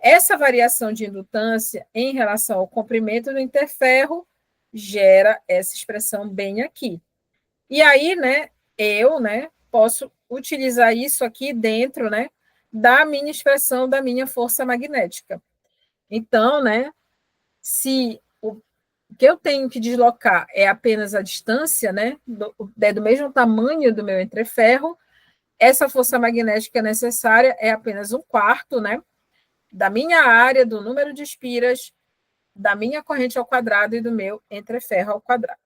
[SPEAKER 1] Essa variação de indutância em relação ao comprimento do interferro gera essa expressão bem aqui. E aí, né, né, posso utilizar isso aqui dentro, né, da minha expressão da minha força magnética. Então, né, se o que eu tenho que deslocar é apenas a distância, né, do mesmo tamanho do meu entreferro, essa força magnética necessária é apenas 1/4, né, da minha área, do número de espiras, da minha corrente ao quadrado e do meu entreferro ao quadrado,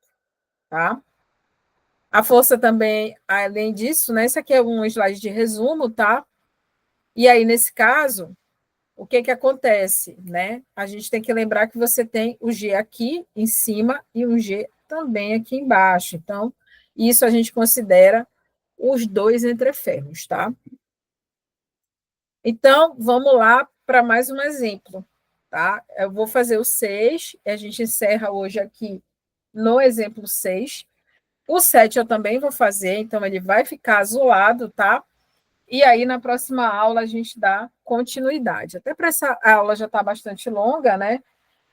[SPEAKER 1] tá? A força também, além disso, né? Esse aqui é um slide de resumo, tá? E aí, nesse caso, o que acontece, né? A gente tem que lembrar que você tem o G aqui em cima e um G também aqui embaixo. Então, isso a gente considera os dois entreferros, tá? Então, vamos lá para mais um exemplo, tá? Eu vou fazer o 6, a gente encerra hoje aqui no exemplo 6. O 7 eu também vou fazer, então ele vai ficar azulado, tá? E aí, na próxima aula, a gente dá continuidade. Até para essa aula já está bastante longa, né?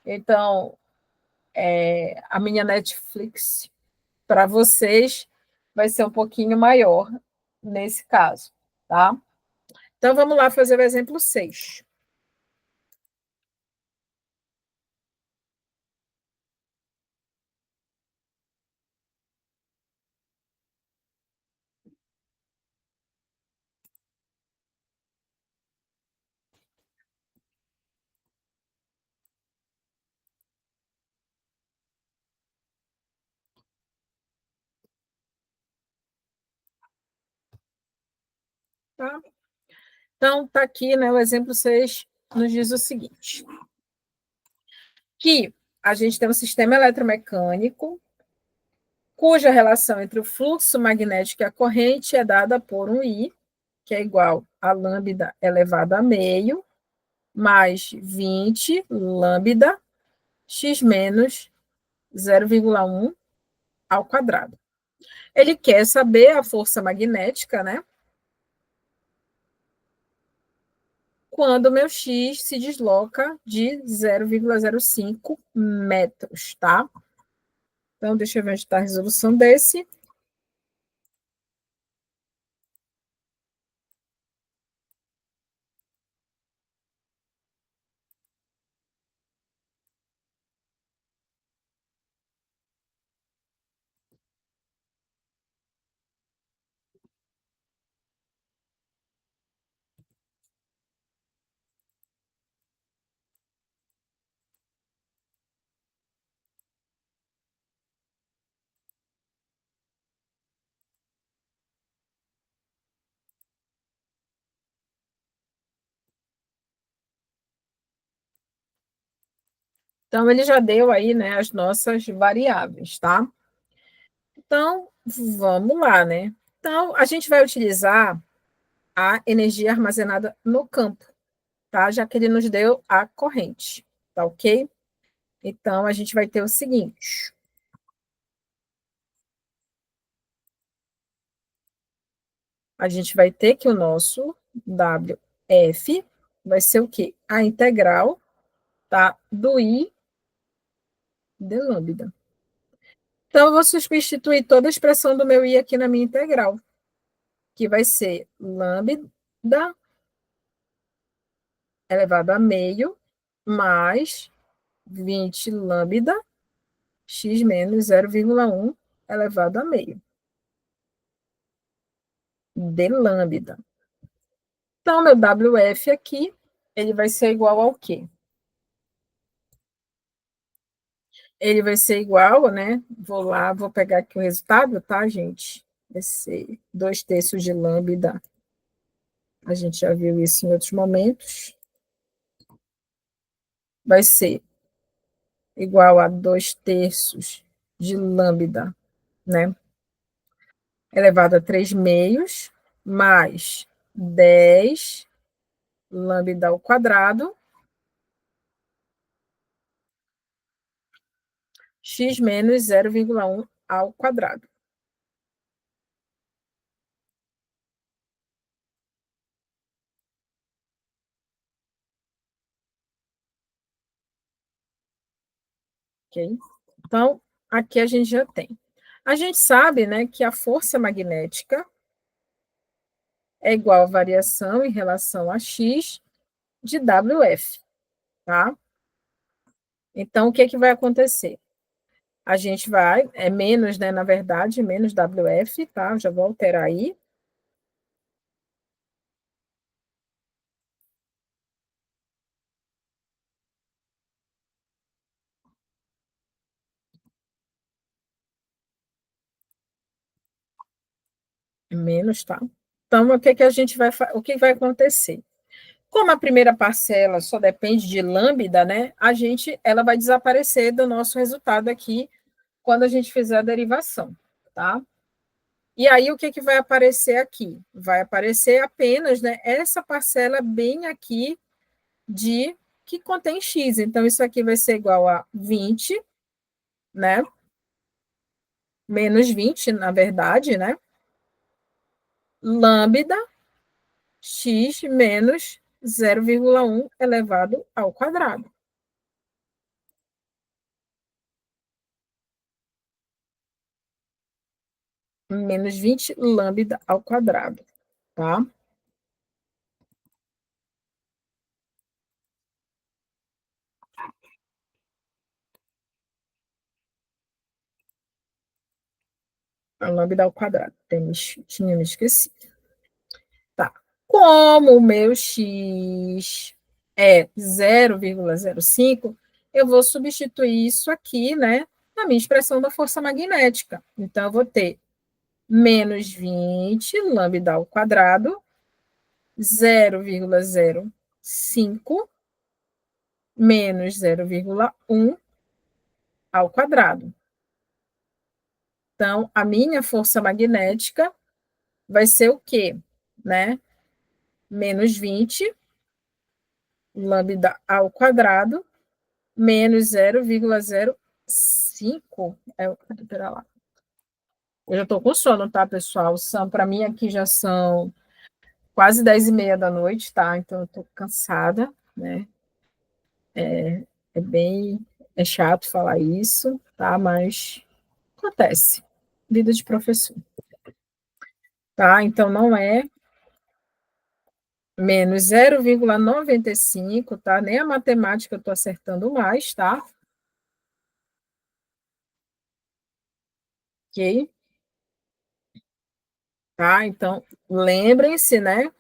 [SPEAKER 1] Então, a minha Netflix para vocês vai ser um pouquinho maior nesse caso, tá? Então, vamos lá fazer o exemplo 6. Tá? Então, está aqui, né, o exemplo 6 nos diz o seguinte, que a gente tem um sistema eletromecânico cuja relação entre o fluxo magnético e a corrente é dada por um I, que é igual a lambda elevado a meio, mais 20 lambda x menos 0,1 ao quadrado. Ele quer saber a força magnética, né? Quando o meu X se desloca de 0,05 metros, tá? Então, deixa eu ver onde está a resolução desse. Então, ele já deu aí, né, as nossas variáveis, tá? Então, vamos lá, né? Então, a gente vai utilizar a energia armazenada no campo, tá? Já que ele nos deu a corrente, tá ok? Então, a gente vai ter o seguinte: a gente vai ter que o nosso WF vai ser o quê? A integral, tá? Do I de lambda. Então, eu vou substituir toda a expressão do meu I aqui na minha integral, que vai ser lambda elevado a meio mais 20 lambda x menos 0,1 elevado a meio de lambda. Então, meu WF aqui, ele vai ser igual ao quê? Ele vai ser igual, né? Vou lá, vou pegar aqui o resultado, tá, gente? Vai ser 2/3 de lambda. A gente já viu isso em outros momentos. Vai ser igual a 2/3 de lambda, né? Elevado a 3 meios, mais 10 lambda ao quadrado, x menos 0,1 ao quadrado. Ok? Então, aqui a gente já tem. A gente sabe, né, que a força magnética é igual a variação em relação a x de WF, tá? Então, o que, que vai acontecer? A gente vai, é menos, né, na verdade, menos WF, tá? Já vou alterar aí. Menos, tá? Então, o que, que a gente vai, o que vai acontecer? Como a primeira parcela só depende de lambda, né? Ela vai desaparecer do nosso resultado aqui quando a gente fizer a derivação, tá? E aí, o que, que vai aparecer aqui? Vai aparecer apenas, né, essa parcela bem aqui de que contém x. Então, isso aqui vai ser igual a 20, né? Menos 20, na verdade, né? Lambda x menos 0,1 elevado ao quadrado. Menos 20 lambda ao quadrado, tá? A lambda ao quadrado. Tinha me esquecido. Tá. Como o meu x é 0,05, eu vou substituir isso aqui, né, na minha expressão da força magnética. Então, eu vou ter menos 20 lambda ao quadrado, 0,05 menos 0,1 ao quadrado. Então, a minha força magnética vai ser o quê? Né? Menos 20 lambda ao quadrado, menos 0,05. Pera lá. Eu já estou com sono, tá, pessoal? Para mim aqui já são quase 10h30 da noite, tá? Então eu estou cansada, né? É bem, é chato falar isso, tá? Mas acontece. Vida de professor, tá? Então não é menos 0,95, tá? Nem a matemática eu estou acertando mais, tá? Ok? Tá? Então, lembrem-se, né,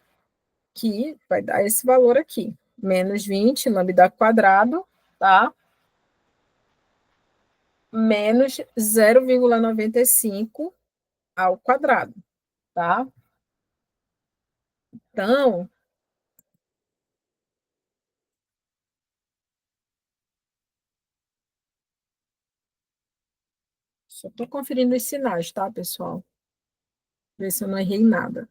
[SPEAKER 1] que vai dar esse valor aqui. Menos 20 lambda quadrado, tá? Menos 0,95 ao quadrado, tá? Então, só estou conferindo os sinais, tá, pessoal? Ver se eu não errei nada.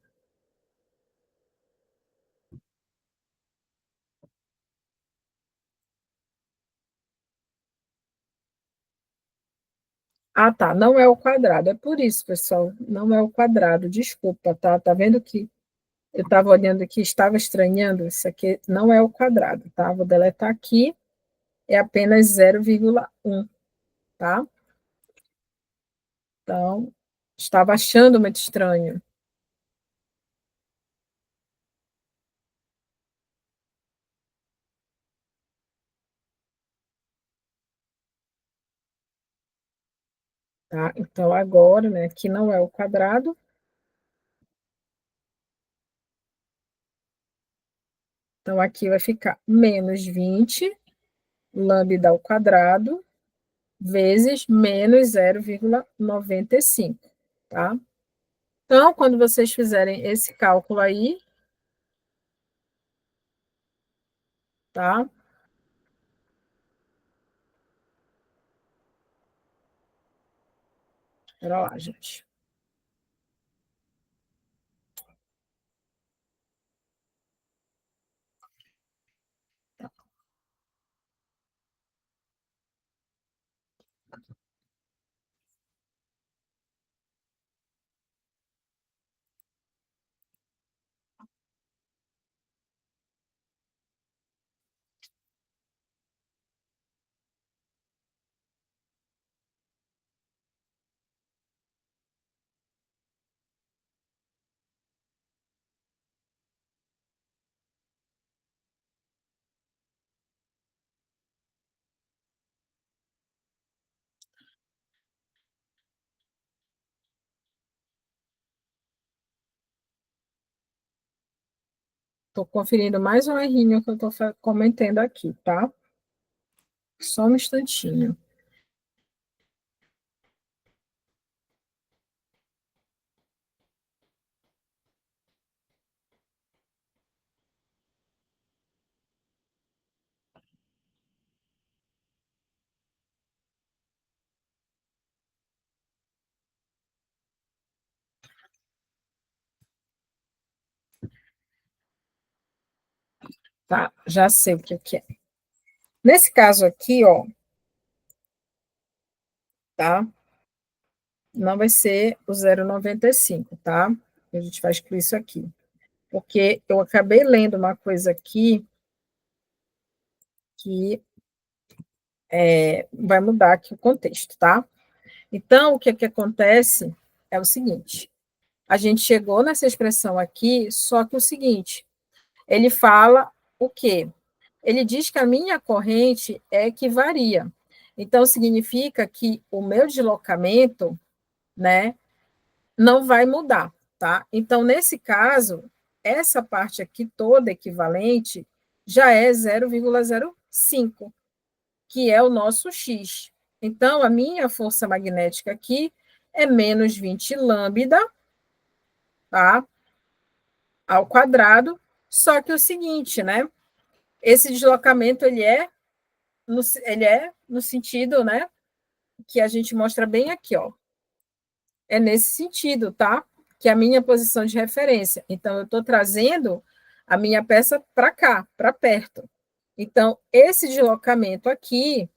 [SPEAKER 1] Ah, tá. Não é o quadrado. É por isso, pessoal. Não é o quadrado. Desculpa, tá? Tá vendo que eu estava olhando aqui, estava estranhando? Isso aqui não é o quadrado, tá? Vou deletar aqui. É apenas 0,1, tá? Então, estava achando muito estranho. Tá? Então, agora, né, aqui não é o quadrado. Então, aqui vai ficar menos 20 lambda ao quadrado vezes menos 0,95, tá? Então, quando vocês fizerem esse cálculo aí, tá? Espera lá, gente. Estou conferindo mais um errinho que eu estou comentando aqui, tá? Só um instantinho. Tá, já sei o que é. Nesse caso aqui, ó, tá? Não vai ser o 0,95, tá? A gente vai excluir isso aqui. Porque eu acabei lendo uma coisa aqui que vai mudar aqui o contexto, tá? Então, o que acontece é o seguinte: a gente chegou nessa expressão aqui, só que o seguinte, ele fala o quê? Ele diz que a minha corrente é que varia. Então, significa que o meu deslocamento, né, não vai mudar, tá? Então, nesse caso, essa parte aqui toda equivalente já é 0,05, que é o nosso X. Então, a minha força magnética aqui é menos 20 lambda, tá? Ao quadrado, só que o seguinte, né? Esse deslocamento, ele é no sentido, né? Que a gente mostra bem aqui, ó. É nesse sentido, tá? Que é a minha posição de referência. Então, eu estou trazendo a minha peça para cá, para perto. Então, esse deslocamento aqui,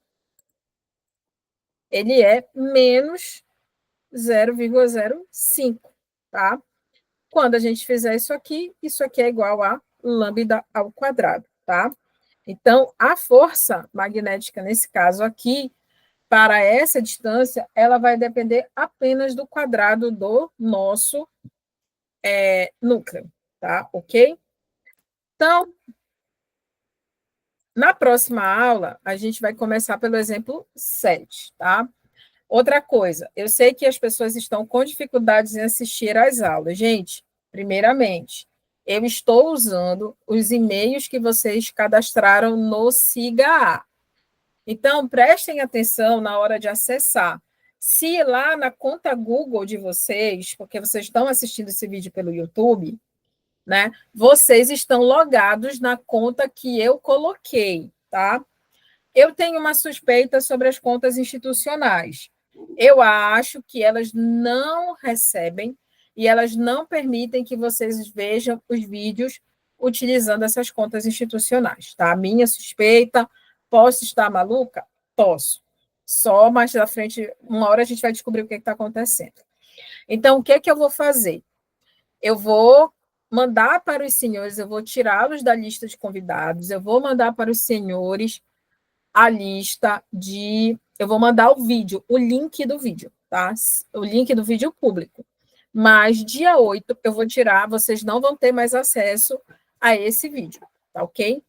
[SPEAKER 1] ele é menos 0,05, tá? Quando a gente fizer isso aqui é igual a lambda ao quadrado, tá? Então, a força magnética, nesse caso aqui, para essa distância, ela vai depender apenas do quadrado do nosso núcleo, tá? Ok? Então, na próxima aula, a gente vai começar pelo exemplo 7, tá? Outra coisa, eu sei que as pessoas estão com dificuldades em assistir às aulas. Gente, primeiramente, eu estou usando os e-mails que vocês cadastraram no SIGA. Então, prestem atenção na hora de acessar. Se lá na conta Google de vocês, porque vocês estão assistindo esse vídeo pelo YouTube, né? Vocês estão logados na conta que eu coloquei, tá? Eu tenho uma suspeita sobre as contas institucionais. Eu acho que elas não recebem e elas não permitem que vocês vejam os vídeos utilizando essas contas institucionais, tá? Minha suspeita, posso estar maluca? Posso. Só mais à frente, uma hora a gente vai descobrir o que está acontecendo. Então, o que é que eu vou fazer? Eu vou mandar para os senhores, eu vou tirá-los da lista de convidados, eu vou mandar para os senhores a lista de. Eu vou mandar o vídeo, o link do vídeo, tá? O link do vídeo público. Mas dia 8 eu vou tirar, vocês não vão ter mais acesso a esse vídeo, tá ok?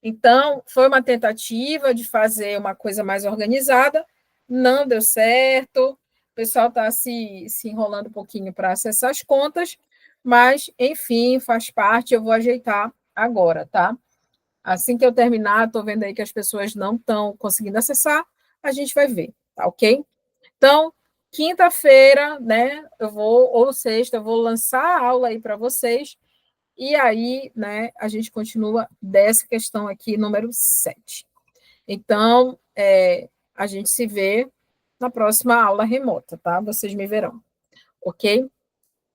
[SPEAKER 1] Então, foi uma tentativa de fazer uma coisa mais organizada, não deu certo, o pessoal está se enrolando um pouquinho para acessar as contas, mas, enfim, faz parte, eu vou ajeitar agora, tá? Assim que eu terminar, estou vendo aí que as pessoas não estão conseguindo acessar, a gente vai ver, tá ok? Então, quinta-feira, né, ou sexta, eu vou lançar a aula aí para vocês, e aí, né, a gente continua dessa questão aqui, número 7. Então, a gente se vê na próxima aula remota, tá? Vocês me verão, ok?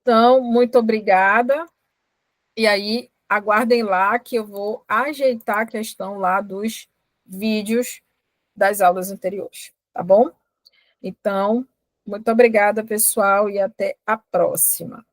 [SPEAKER 1] Então, muito obrigada. E aí, aguardem lá que eu vou ajeitar a questão lá dos vídeos das aulas anteriores, tá bom? Então, muito obrigada, pessoal, e até a próxima.